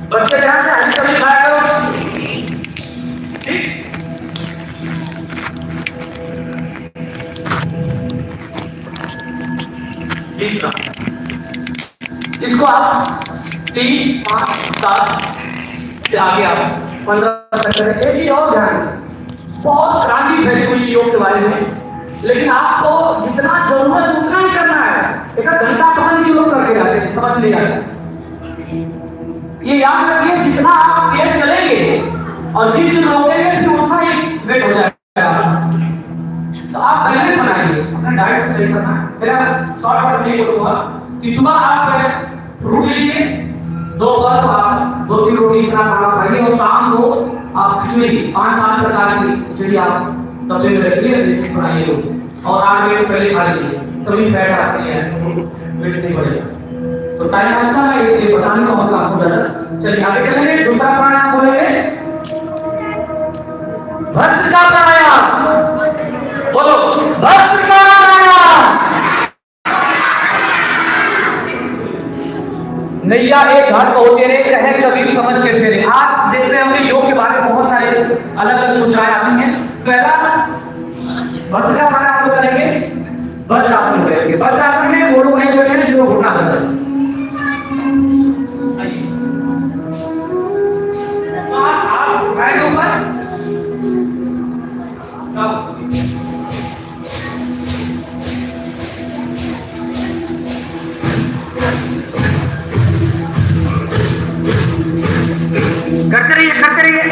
बच्चे ध्यान से हरी सब्जी खाया करो, ठीक? इसको आप 3, 5, 7 से आगे आप 15 तक करें। एक चीज और ध्यान, बहुत क्रांति फैली हुई योग के बारे में, लेकिन आपको जितना जरूरत उतना ही करना है। एक घंटा कमन की लोग करके जाते हैं, समझ नहीं आता। ये याद रखिए, जितना आप तेज चलेंगे और जिस दिन रोकेंगे फिर उतना ही वेट हो जाएगा। तो आप पहले बनाइए, अपना डाइट को सही करना है। मेरा शॉर्टकट नहीं बोलूंगा कि सुबह आप फ्रूट लीजिए, दोपहर को आप 2-3 रोटी इतना खाना खाइए, और शाम को आप खिचड़ी 5-7 प्रकार की खिचड़ी आप तवे में रखिए, बनाइए और 8 बजे पहले खा लीजिए, तभी फैट आती है, वेट नहीं बढ़ेगा। तो टाइम अच्छा है, इसलिए बताने का मौका आपको मिला। चलिए आगे चलेंगे, दूसरा प्राणायाम बोलेंगे भस्त्रिका प्राणायाम। बोलो भस्त्रिका प्राणायाम। नैया एक घाट को होते रहे, कहे कबीर समझ के फेरे। आप देख रहे होंगे योग के बारे में बहुत सारे अलग अलग मुद्राएं आती हैं। पहला भस्त्रिका प्राणायाम को करेंगे, वज्रासन करेंगे। वज्रासन में वो लोग नहीं बैठे जो घुटना कर करते रहिए।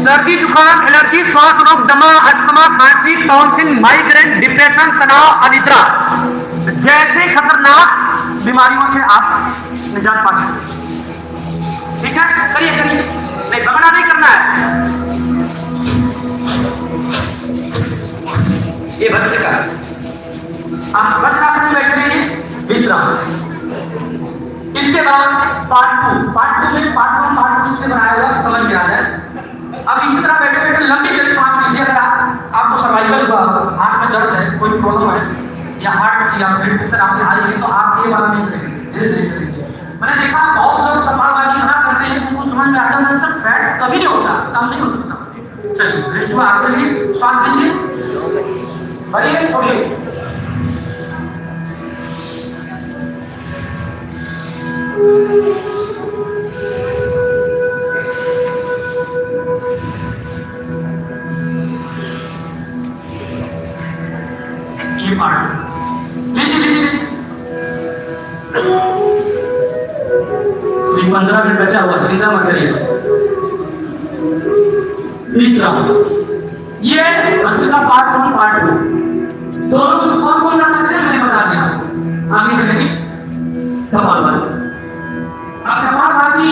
सर्दी, जुकाम, एलर्जी, श्वास रोग, दमा, अस्थमा, खांसी, टॉन्सिल, माइग्रेन, डिप्रेशन, तनाव, अनिद्रा जैसे खतरनाक बीमारियों से आप निजात पा सकते। ठीक है, करिए नहीं भगना नहीं करना है। ये भस्त्रिका, आप भस्त्रासन में बैठ रहिए, विश्राम। इसके बाद पार्ट टू में इससे बनाया हुआ समझ में आ जाए। अब इसी तरह बैठे लंबी देर सांस लीजिए। अगर आपको सर्वाइकल हुआ, हार्ट में दर्द है, कोई प्रॉब्लम है या हार्ट या ब्लड प्रेशर आपके हाई है, तो आप ये वाला नहीं करेंगे, धीरे धीरे करेंगे। मैंने देखा बहुत लोग कपालभाती यहाँ करते हैं, उनको समझ में आता है सर फैट कभी नहीं होता, कम नहीं हो सकता। चलिए दृष्टि आगे चलिए, श्वास लीजिए, भरिए, छोड़िए। ये पार्ट लीजिए। 15 मिनट बचा हुआ, चिंता मत करिए। तीसरा ये भस्त्रिका पार्ट 1 पार्ट 2 दोनों कौन कौन कर सकते हैं मैंने बता दिया। आगे चलेंगे कपालभाति। अब कपालभाति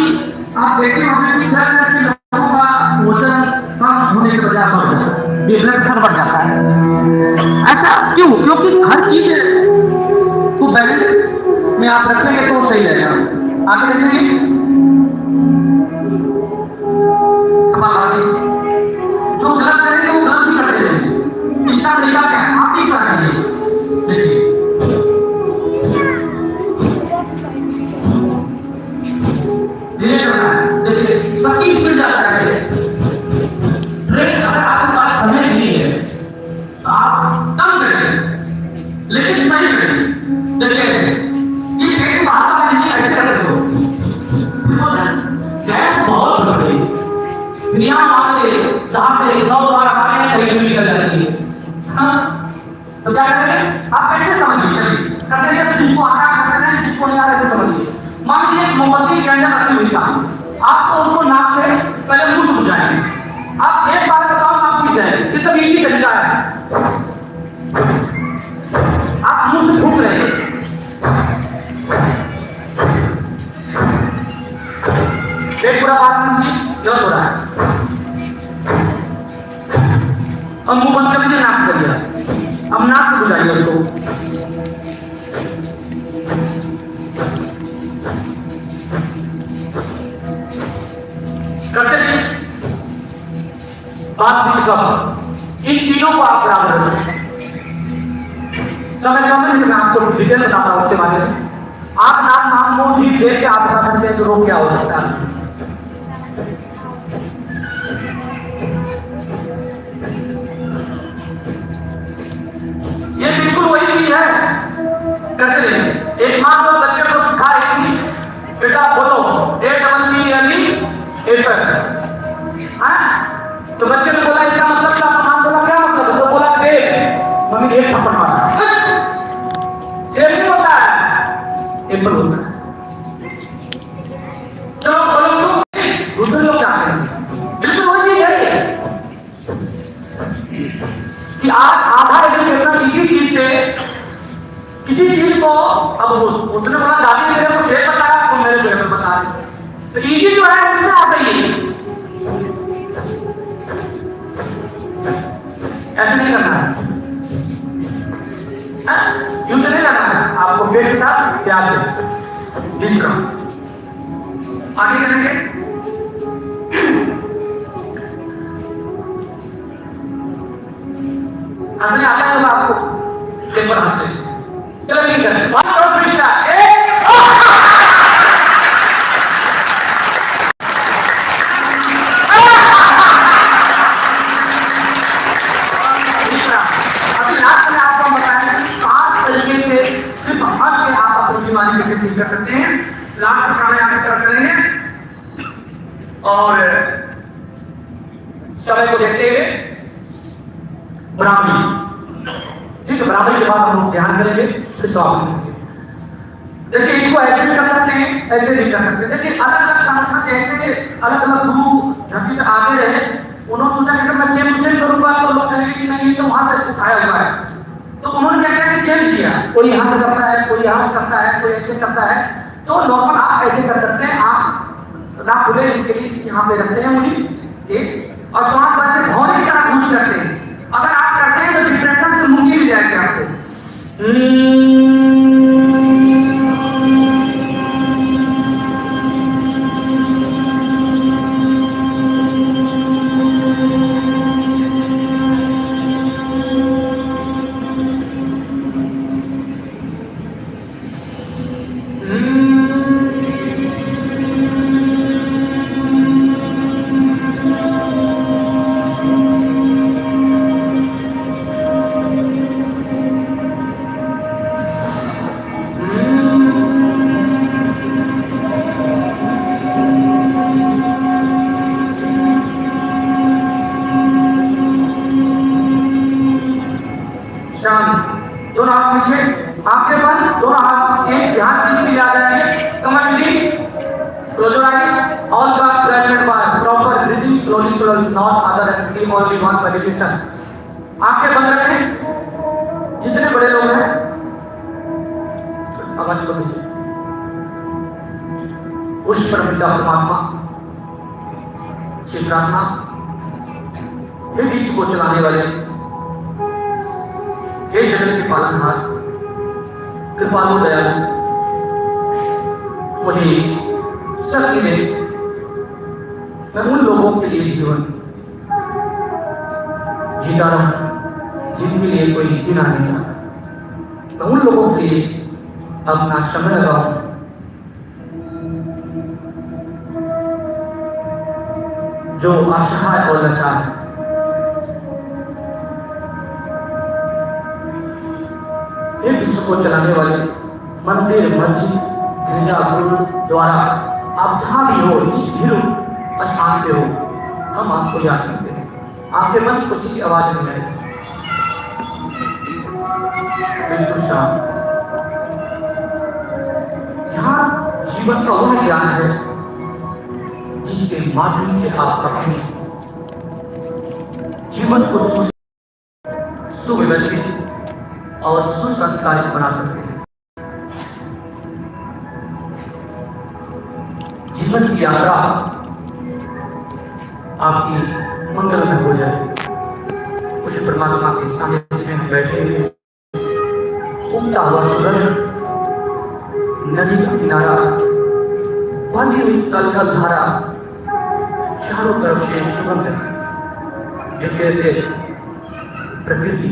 आप देखें होंगे कि घर के लोगों का वजन कम होने की वजह बढ़ जाता है, ब्लड प्रेशर बढ़ जाता है। ऐसा क्यों? क्योंकि हर चीज को बैलेंस में आप रखेंगे तो सही रहेगा। आगे देखेंगे जो गलत करेंगे वो गलत ही करते रहेंगे। इसका तरीका क्या है? आप तीसरा करिए, देखिए धीरे करना है। देखिए सबकी स्पीड जाता है। अगर आपके पास समय नहीं है तो आप कम करें, लेकिन सही करें। देखिए ये एक बात का नीचे ऐसे चल रहे हो, गैस बहुत बढ़ गई, दुनिया से जहां से 9 बार हमारे कहीं से निकल जाती है। तो क्या करेंगे आप कैसे समझिए? करते हैं जिसको आ रहा करते हैं, जिसको नहीं आ रहा है समझिए। मान लीजिए मोमबत्ती के अंदर रखी हुई था, आपको उसको नाक से पहले मुंह सूख जाएंगे। आप एक बार बताओ नाक सीख जाएंगे, कितना इजी तरीका है। आप मुंह से फूक रहे हैं, पेट पूरा बात नहीं गलत हो रहा है। और मुंह बंद कर लीजिए, नाक कर दिया। अब नाक से बुझाइए उसको। करते रहिए। बात इन तीनों को आप बराबर रखें। समय कम है, मैं आपको डिटेल बताता हूं उसके बारे में। आप नाम मुंह जीभ देख के आप बता सकते हैं तो रोग क्या हो सकता है। ये बिल्कुल वही चीज है। करते रहिए। एक माँ को बच्चे को सिखा रही थी, बेटा बोलो AEE तो बच्चे ने बोला इसका मतलब क्या? नाम बोला क्या मतलब? तो बोला सेब। मम्मी एक थप्पड़ मारा। सेब नहीं होता है, एप्पल होता है। चलो बोलो दूसरे लोग क्या करेंगे? बिल्कुल वही चीज है कि आज आधा एजुकेशन इसी चीज से, किसी चीज को अब उसने बोला दादी मेरे को सेब बताया तो मेरे को एप्पल बता रहे। तो इजी जो है उसमें आता ही है। ऐसे नहीं करना है, यूं नहीं करना है। आपको पेट के साथ प्यार से विश्राम। आगे चलेंगे। हंसने आता है तो आपको पेपर हंसते। चलो ठीक है, बात करो फ्रीस्टाइल। ठीक कर सकते हैं। लास्ट प्राणायाम करेंगे और समय को देखते हुए ब्राह्मणी, ठीक है, ब्राह्मणी के बाद हम लोग ध्यान करेंगे, फिर स्वामी। देखिए इसको ऐसे भी कर सकते हैं, ऐसे भी कर सकते हैं। देखिए अलग अलग साधना कैसे अलग अलग गुरु धरती पे आते रहे, उन्होंने सोचा कि मैं सेम करूंगा तो लोग कहेंगे कि नहीं ये तो वहां से उठाया हुआ है, तो उन्होंने क्या किया कि चेंज किया। कोई यहाँ से करता है, कोई यहाँ से करता है, कोई ऐसे करता है। तो नॉर्मल आप ऐसे कर सकते हैं, आप नाक खुले इसके लिए यहाँ पे रखते हैं उंगली एक, और श्वास भरते धौरे की तरह घूस करते हैं। अगर आप करते हैं तो डिप्रेशन से मुक्ति मिल जाएगी आपको। दोनों हाथ पीछे, आंखें बंद, दोनों हाथ एक ध्यान किसकी याद आएंगे, कमर ली, close your eye, all parts present by proper breathing slowly not other and sleep only one meditation. आंखें बंद रखें, जितने बड़े लोग हैं आवाज को दीजिए। उस परमपिता परमात्मा से प्रार्थना, हे विश्व को चलाने वाले, हे जगत के पालनहार, कृपालु दयालु, मुझे शक्ति दे, मैं उन लोगों के लिए जीवन जीता रहूं जिनके लिए कोई जीना नहीं चाहता। मैं उन लोगों के लिए अपना समय लगाऊं जो असहाय और लाचार है। विश्व को चलाने वाले मंदिर, मस्जिद, गिरजा, गुरुद्वारा, आप जहां भी हो, जिस भी स्थान पे हो, हम आपको याद करते हैं। आपके मन किसी की आवाज नहीं आएगी, बिल्कुल शांत। यहाँ जीवन का वह ज्ञान है जिसके माध्यम से आप अपने जीवन को सुव्यवस्थित और सुसंस्कारित बना सकते हैं। जीवन की यात्रा आपकी मंगल में हो जाए। उस परमात्मा के सानिध्य में बैठे हुए उगता हुआ सूरज, नदी का किनारा, बनी हुई कलकल धारा, चारों तरफ से सुगंध कहते प्रकृति,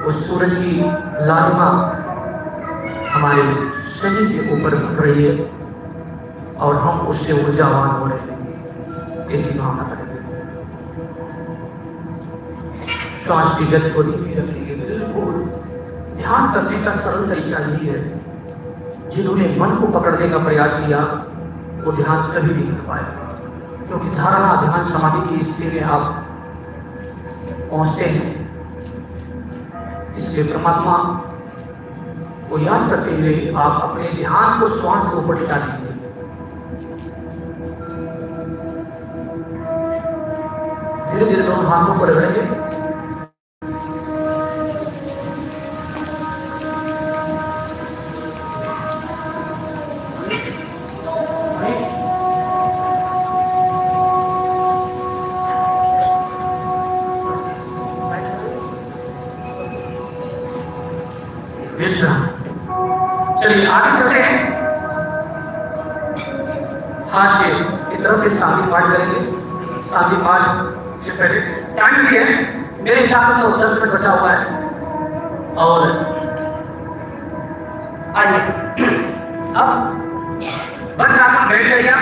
उस सूरज की लालिमा हमारे शरीर के ऊपर फट रही है और हम उससे ऊर्जावान हो रहे हैं, ऐसी भावना करेंगे। श्वास की गति को धीरे रखिए। बिल्कुल ध्यान करने का सरल तरीका यही है। जिन्होंने मन को पकड़ने का प्रयास किया वो ध्यान कभी नहीं कर पाए, क्योंकि धारणा, ध्यान, समाधि की स्थिति में आप पहुंचते हैं। इसलिए परमात्मा को याद करते हुए आप अपने ध्यान को श्वास के ऊपर टिका दीजिए। धीरे धीरे दोनों हाथों पर रगड़ेंगे। चलिए आगे चलते हैं। महाशय की तरफ से शांति पाठ करेंगे। शांति पाठ से पहले टाइम भी है, मेरे हिसाब से तो 10 मिनट बचा हुआ है। और आइए अब बद्रासन बैठ जाइए,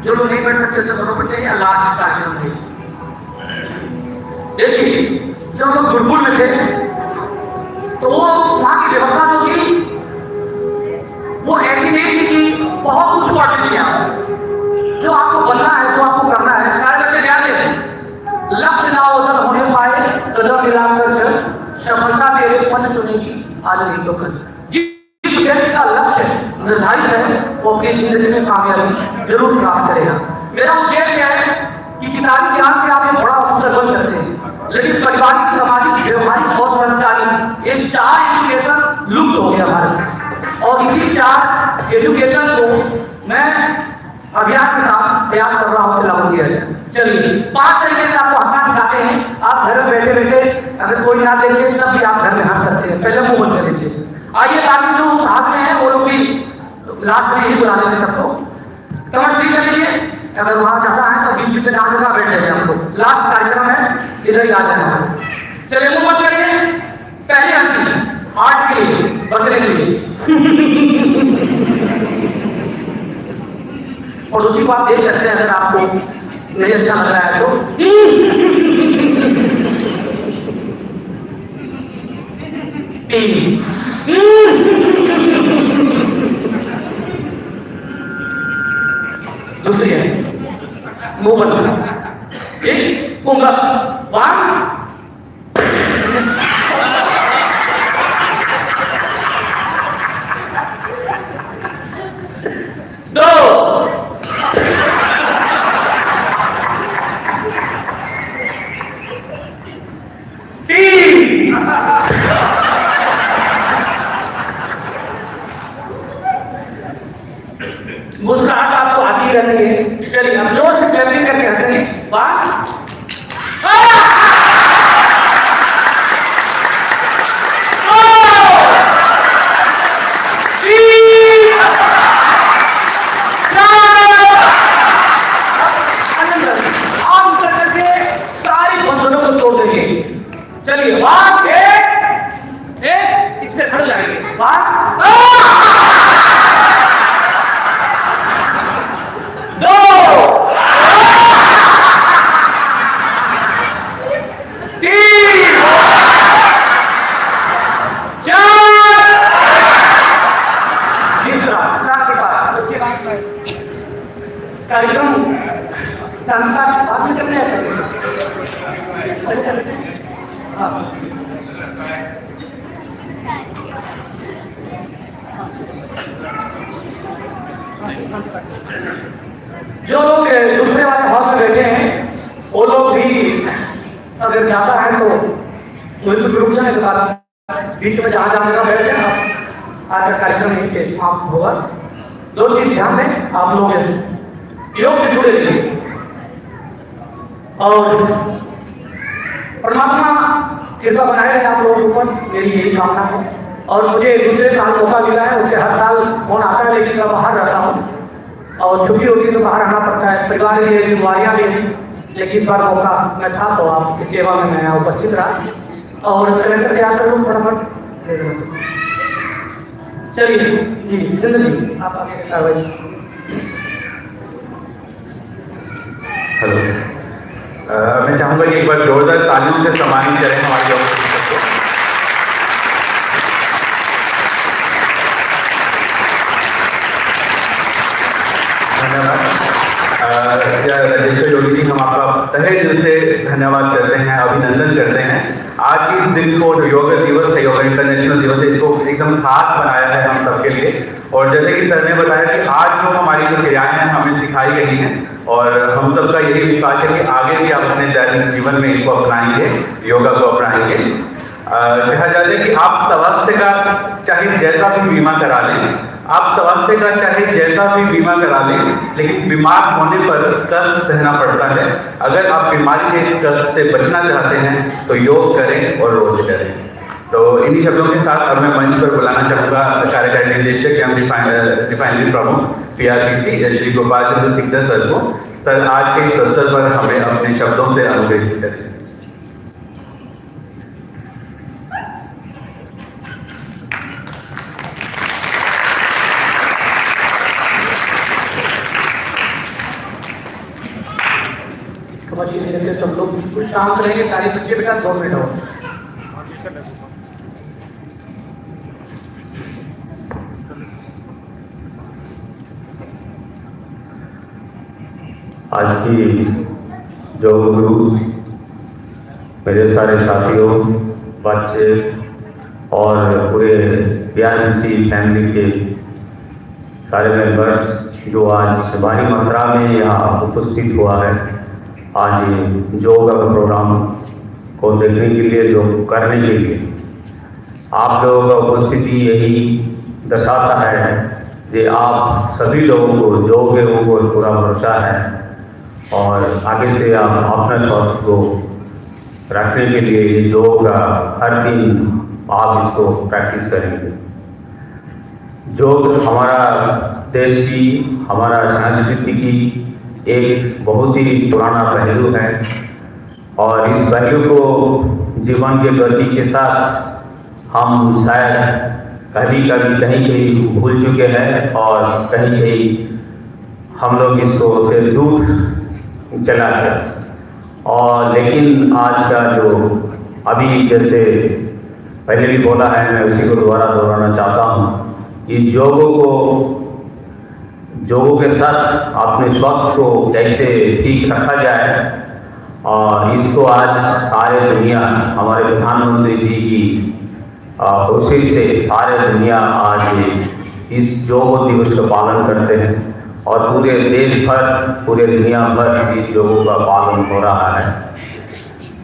जो लोग नहीं बैठ सकते उसमें दोनों बैठ जाइए। लास्ट कार्यक्रम है। देखिए जब हम लोग गुरुकुल में थे तो वहां की व्यवस्था जो थी वो ऐसी नहीं थी कि बहुत कुछ पढ़ लिया। जो आपको बनना है, जो आपको करना है, सारे बच्चे ध्यान दें, लक्ष्य ना ओझल होने पाए कदम मिलाकर सफलता तेरे पन चुनेगी आज नहीं तो कल। जिस व्यक्ति का लक्ष्य निर्धारित है वो अपनी जिंदगी में कामयाबी जरूर प्राप्त करेगा। मेरा उद्देश्य है कि किताबी ज्ञान से आप एक बड़ा अफसर बन सकते हैं, लेकिन पारिवारिक, सामाजिक, व्यवहारिक और संस्कारी ये 4 एजुकेशन लुप्त हो गया भारत से। और इसी 4 एजुकेशन को मैं अभियान के साथ प्रयास कर रहा हूँ कि लागू किया जाए। चलिए 5 तरीके से आपको हंसना सिखाते हैं। आप घर में बैठे बैठे अगर कोई ना देखे तब भी आप घर में हंस सकते हैं। पहले मुंह बंद कर लीजिए। आइए ताकि जो उस हाथ में है वो लोग भी लास्ट में ही बुला लेंगे सबको। तमस्ती कर लीजिए। अगर वहां जाता है तो बीच में जहां जगह बैठ जाइए। आपको लास्ट कार्यक्रम है, इधर ही आ जाना। चलिए मुंह बंद करिए। पहले हंसी आर्ट के लिए, बचने के लिए। और उसी को आप देख सकते हैं अगर आपको नहीं अच्छा लग रहा है तो। दूसरी है मुंह बंद। ठीक, उंगली 1 2 3 मुस्कुराहट आपको आती रहती है। चलिए हम जोर से क्लैपिंग करके हंसेंगे। 1 चलिए 1 1 इसमें खड़े जाएंगे। 1 2 3 4 तीसरा के बाद उसके बाद कार्यक्रम संस्था बाद में करने हैं। जो लोग दूसरे वाले हॉल में बैठे हैं वो लोग भी अगर जाता है तो मुझे कुछ रुक जाए तो बीच में जहाँ जाने का बैठ जाए। आज का कार्यक्रम यहीं पे समाप्त होगा। 2 चीज ध्यान दें, आप लोग योग से जुड़े रहिए और परमात्मा कृपा बनाए रहे आप लोगों के ऊपर, मेरी यही कामना है। और मुझे दूसरे साल मौका मिला है, उसे हर साल फोन आता है लेकिन मैं बाहर रहता हूँ और छुट्टी होती है तो बाहर आना पड़ता है, परिवार की जिम्मेवारियाँ भी हैं। लेकिन इस बार मौका मैं था तो आपकी सेवा में मैं उपस्थित रहा और कलेक्टर क्या कर लूँ फटाफट। चलिए जी जिंदगी आप आगे कार्रवाई। हेलो, मैं चाहूंगा कि एक बार जोरदार तालियों से सम्मानित करें हमारे योग शिक्षक को। धन्यवाद राजेश्वर योगी जी, हम आपका तहे दिल से धन्यवाद करते हैं, अभिनंदन करते हैं। आज की इस दिन को जो योग दिवस है, योग इंटरनेशनल दिवस है, इसको एकदम खास बनाया है हम सबके लिए। और जैसे कि सर ने बताया कि आज जो हमारी जो क्रियाएं हैं हमें सिखाई गई हैं और हम सबका यही विश्वास है कि आगे भी आप अपने दैनिक जीवन में इनको अपनाएंगे, योगा को अपनाएंगे। कहा जाता है कि आप स्वास्थ्य का चाहे जैसा भी बीमा करा लें, आप स्वास्थ्य का चाहे जैसा भी बीमा करा लें, लेकिन बीमार होने पर कष्ट सहना पड़ता है। अगर आप बीमारी के इस कष्ट से बचना चाहते हैं तो योग करें और रोज करें। तो इन्हीं शब्दों के साथ अब मैं मंच पर बुलाना चाहूँगा कार्यकारी निदेशक एवं रिफाइनरी प्रमुख PRPC श्री गोपाल चंद्र सिकदर सर को। सर आज के इस अवसर पर हमें अपने शब्दों से अनुग्रहित करें। सब लोग बिल्कुल शांत रहेंगे, सारे बच्चे बेटा 2 मिनट हो। आज की जो गुरु मेरे सारे साथियों, बच्चे और पूरे PRPC फैमिली के सारे मेंबर्स जो आज भारी मात्रा में यहाँ उपस्थित हुआ है, आज योग प्रोग्राम को देखने के लिए, योग करने के लिए आप लोगों का उपस्थिति यही दर्शाता है कि आप सभी लोगों को योग के ऊपर पूरा भरोसा है और आगे से आप अपने स्वास्थ्य को रखने के लिए योग हर दिन आप इसको प्रैक्टिस करेंगे। योग हमारा देश की, हमारा संस्कृति की एक बहुत ही पुराना पहलू है और इस पहलू को जीवन के गति के साथ हम शायद कहीं कहीं भूल चुके हैं और कहीं हम लोग इसको से दूर चला गया। और लेकिन आज का जो अभी जैसे पहले भी बोला है, मैं उसी को दोबारा दोहराना चाहता हूँ कि योगों के साथ अपने स्वास्थ्य को कैसे ठीक रखा जाए और इसको आज सारे दुनिया, हमारे प्रधानमंत्री जी की कोशिश से सारे दुनिया आज इस योग दिवस का पालन करते हैं और पूरे देश भर, पूरे दुनिया भर इस योगों का पालन हो रहा है।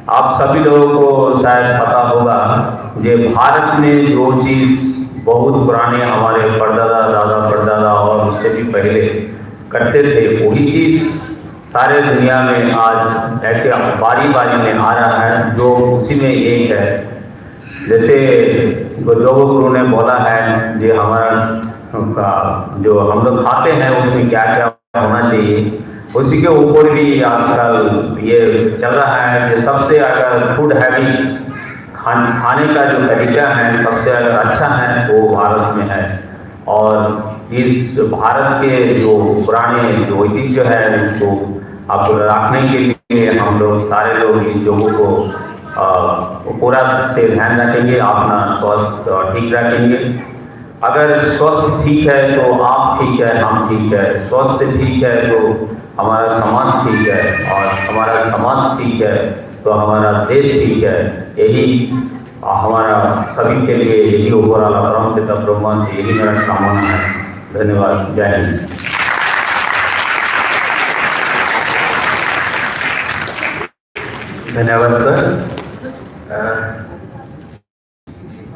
आप सभी लोगों को शायद पता होगा कि भारत में जो चीज़ बहुत पुराने हमारे परदादा, दादा परदादा और उससे भी पहले करते थे, वही चीज़ सारे दुनिया में आज ऐसे बारी बारी में आ रहा है, जो उसी में एक है। जैसे योग गुरु ने बोला है कि हमारा जो हम लोग खाते हैं उसमें क्या क्या होना चाहिए, उसी के ऊपर भी आजकल ये चल रहा है कि सबसे अगर फूड हैबिट्स खाने का जो तरीका है सबसे अगर अच्छा है वो भारत में है। और इस भारत के जो पुराने जो ऐतिह्य है उसको आप रखने के लिए हम लोग सारे लोग इस योगों को पूरा से ध्यान रखेंगे, अपना स्वास्थ्य ठीक रखेंगे। अगर स्वास्थ्य ठीक है तो आप ठीक है, हम ठीक है, स्वास्थ्य ठीक है तो हमारा समाज ठीक है और हमारा समाज ठीक है तो हमारा देश ठीक है। यही हमारा सभी के लिए यही ऊपर वाला परम पिता ब्रह्मा से यही मेरा कामना है। धन्यवाद। जय हिंद। धन्यवाद सर।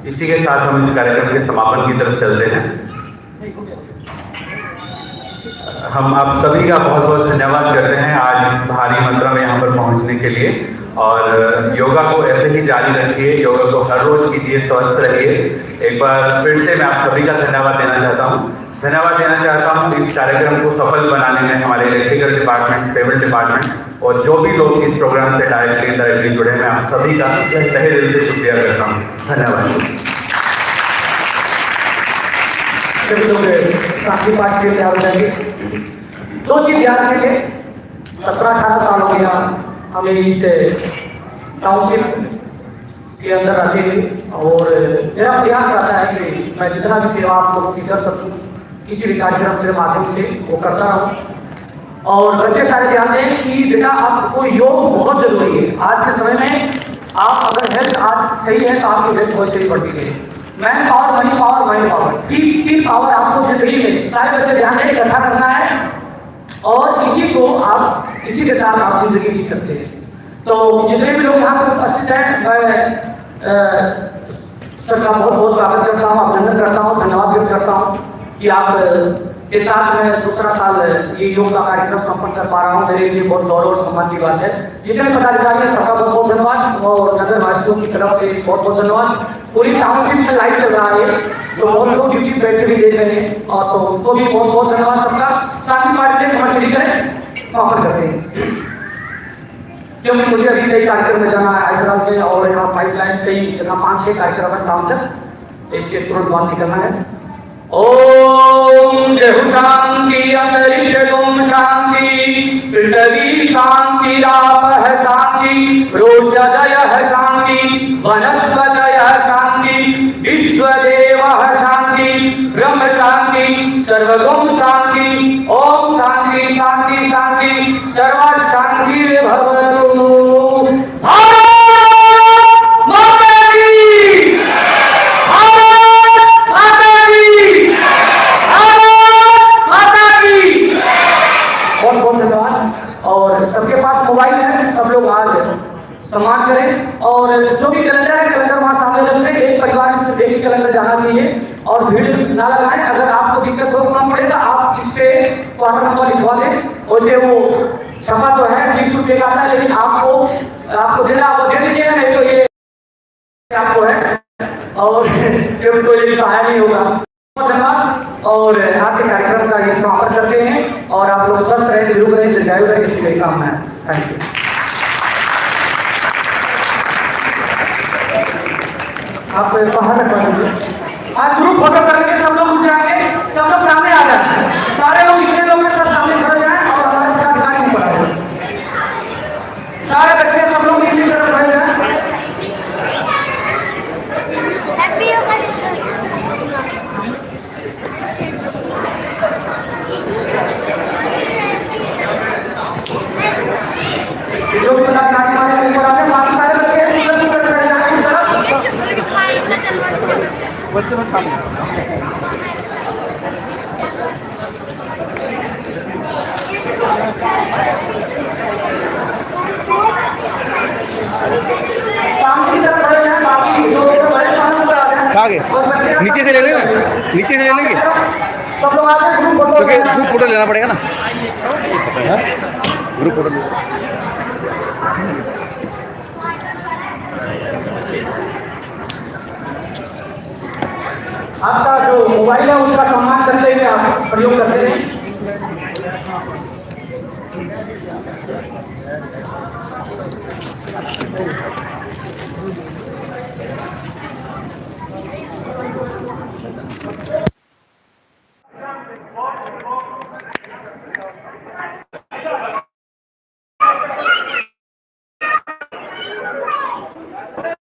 इसी के साथ हम इस कार्यक्रम के समापन की तरफ चलते हैं। हम आप सभी का बहुत बहुत धन्यवाद करते हैं आज भारी मात्रा में यहाँ पर पहुँचने के लिए। और योगा को ऐसे ही जारी रखिए, योगा को हर रोज कीजिए, स्वस्थ रहिए। एक बार फिर से मैं आप सभी का धन्यवाद देना चाहता हूँ इस कार्यक्रम को सफल बनाने में हमारे इलेक्ट्रिकल डिपार्टमेंट, सिविल डिपार्टमेंट और जो भी लोग इस प्रोग्राम से डायरेक्टली जुड़े हैं, मैं आप सभी का तहे दिल से शुक्रिया करता हूँ। धन्यवाद। दो चीज याद रखेंगे, 17-18 साल हो गया हमें इस टाउनशिप के अंदर रहते हुए और मेरा प्रयास रहता है कि मैं जितना भी सेवा आप लोगों की कर सकूँ किसी भी कार्यक्रम के माध्यम से वो करता रहूँ। और बच्चे सारे ध्यान दें कि बेटा आपको योग बहुत जरूरी है। आज के समय में आप अगर हेल्थ आज सही है तो आपकी हेल्थ बहुत सही बढ़ती है। Man power, money power, mind power, तीन पावर आपको जिंदगी में सारे बच्चे ध्यान दें, इकट्ठा करना है और इसी को आप इसी के साथ आप जिंदगी जी सकते हैं। तो जितने भी लोग यहाँ पर उपस्थित हैं, मैं सर का बहुत बहुत स्वागत करता हूँ, अभिनंदन करता हूँ, धन्यवाद व्यक्त करता हूँ कि आप के साथ मैं दूसरा साल ये योग का कार्यक्रम संपन्न कर पा रहा हूँ। मेरे लिए बहुत गौरव और सम्मान की बात है। जितने पदाधिकारी सबका बहुत बहुत धन्यवाद और नगर वासियों की तरफ से बहुत बहुत धन्यवाद। पूरी टाउनशिप में लाइट चल रहा है, तो बहुत लोग ड्यूटी बैठे भी देख रहे हैं, और तो उनको भी बहुत बहुत धन्यवाद सबका। साथ ही पार्टी में मछली करें समापन करते हैं, क्योंकि मुझे अभी कई कार्यक्रम में जाना है हैदराबाद में, और यहाँ पाइपलाइन कई जगह 5-6 कार्यक्रम है शाम तक, इसके तुरंत बाद निकलना है। ओम जय शांति अंतरिक्ष तुम शांति, पृथ्वी शांति, रापः शांति, रोषदयः शांति, वनस्पतयः शांति, विश्वदेवः शांति, ब्रह्म शांति, सर्वगुण शांति। ओम शांति शांति शांति सर्व शांतिर्भवतु। और सबके पास मोबाइल है, सब लोग आज सम्मान करें, और जो भी कैलेंडर है कैलेंडर वहाँ सामने रख दें, एक परिवार में सिर्फ एक ही कैलेंडर जाना चाहिए, और भीड़ ना लगाएं। अगर आपको दिक्कत हो काम पड़ेगा आप इस पे क्वार्टर नंबर लिखवा दें, वैसे वो छपा तो है 20 रुपये का आता है, लेकिन आपको देना, आपको दे दीजिएगा, नहीं तो ये आपको है, और तो ये लिखा है नहीं होगा। धन्यवाद, और आज के कार्यक्रम का ये समापन करते हैं, और आप लोग स्वस्थ रहे, निरोग रहे, दीर्घायु रहे, इसकी मेरी कामना है। Thank you. आप बाहर रखवा दीजिए, आज ग्रुप फोटो करके सब लोग उठ जाएंगे, सब लोग सामने आ जाए, सारे लोग इतने लोग सब सामने खड़े जाए, और हमारे साथ दिखाई नहीं पड़ा है, सारे बच्चे सब लोग नीचे तरफ खड़े जाए। जो भी बना नाटी मारे ऊपर आते बाकी सारे बच्चे उधर खड़े जाए इस तरफ, बच्चे लोग सामने। सामने की तरफ खड़े जाए, बाकी जो बड़े सामने ऊपर आ जाए, आगे नीचे से ले लेना, नीचे से ले लेंगे सब लोग आगे ग्रुप फोटो लेना पड़ेगा ना, ग्रुप फोटो आपका जो मोबाइल है उसका सम्मान करते हुए आप प्रयोग करते हैं।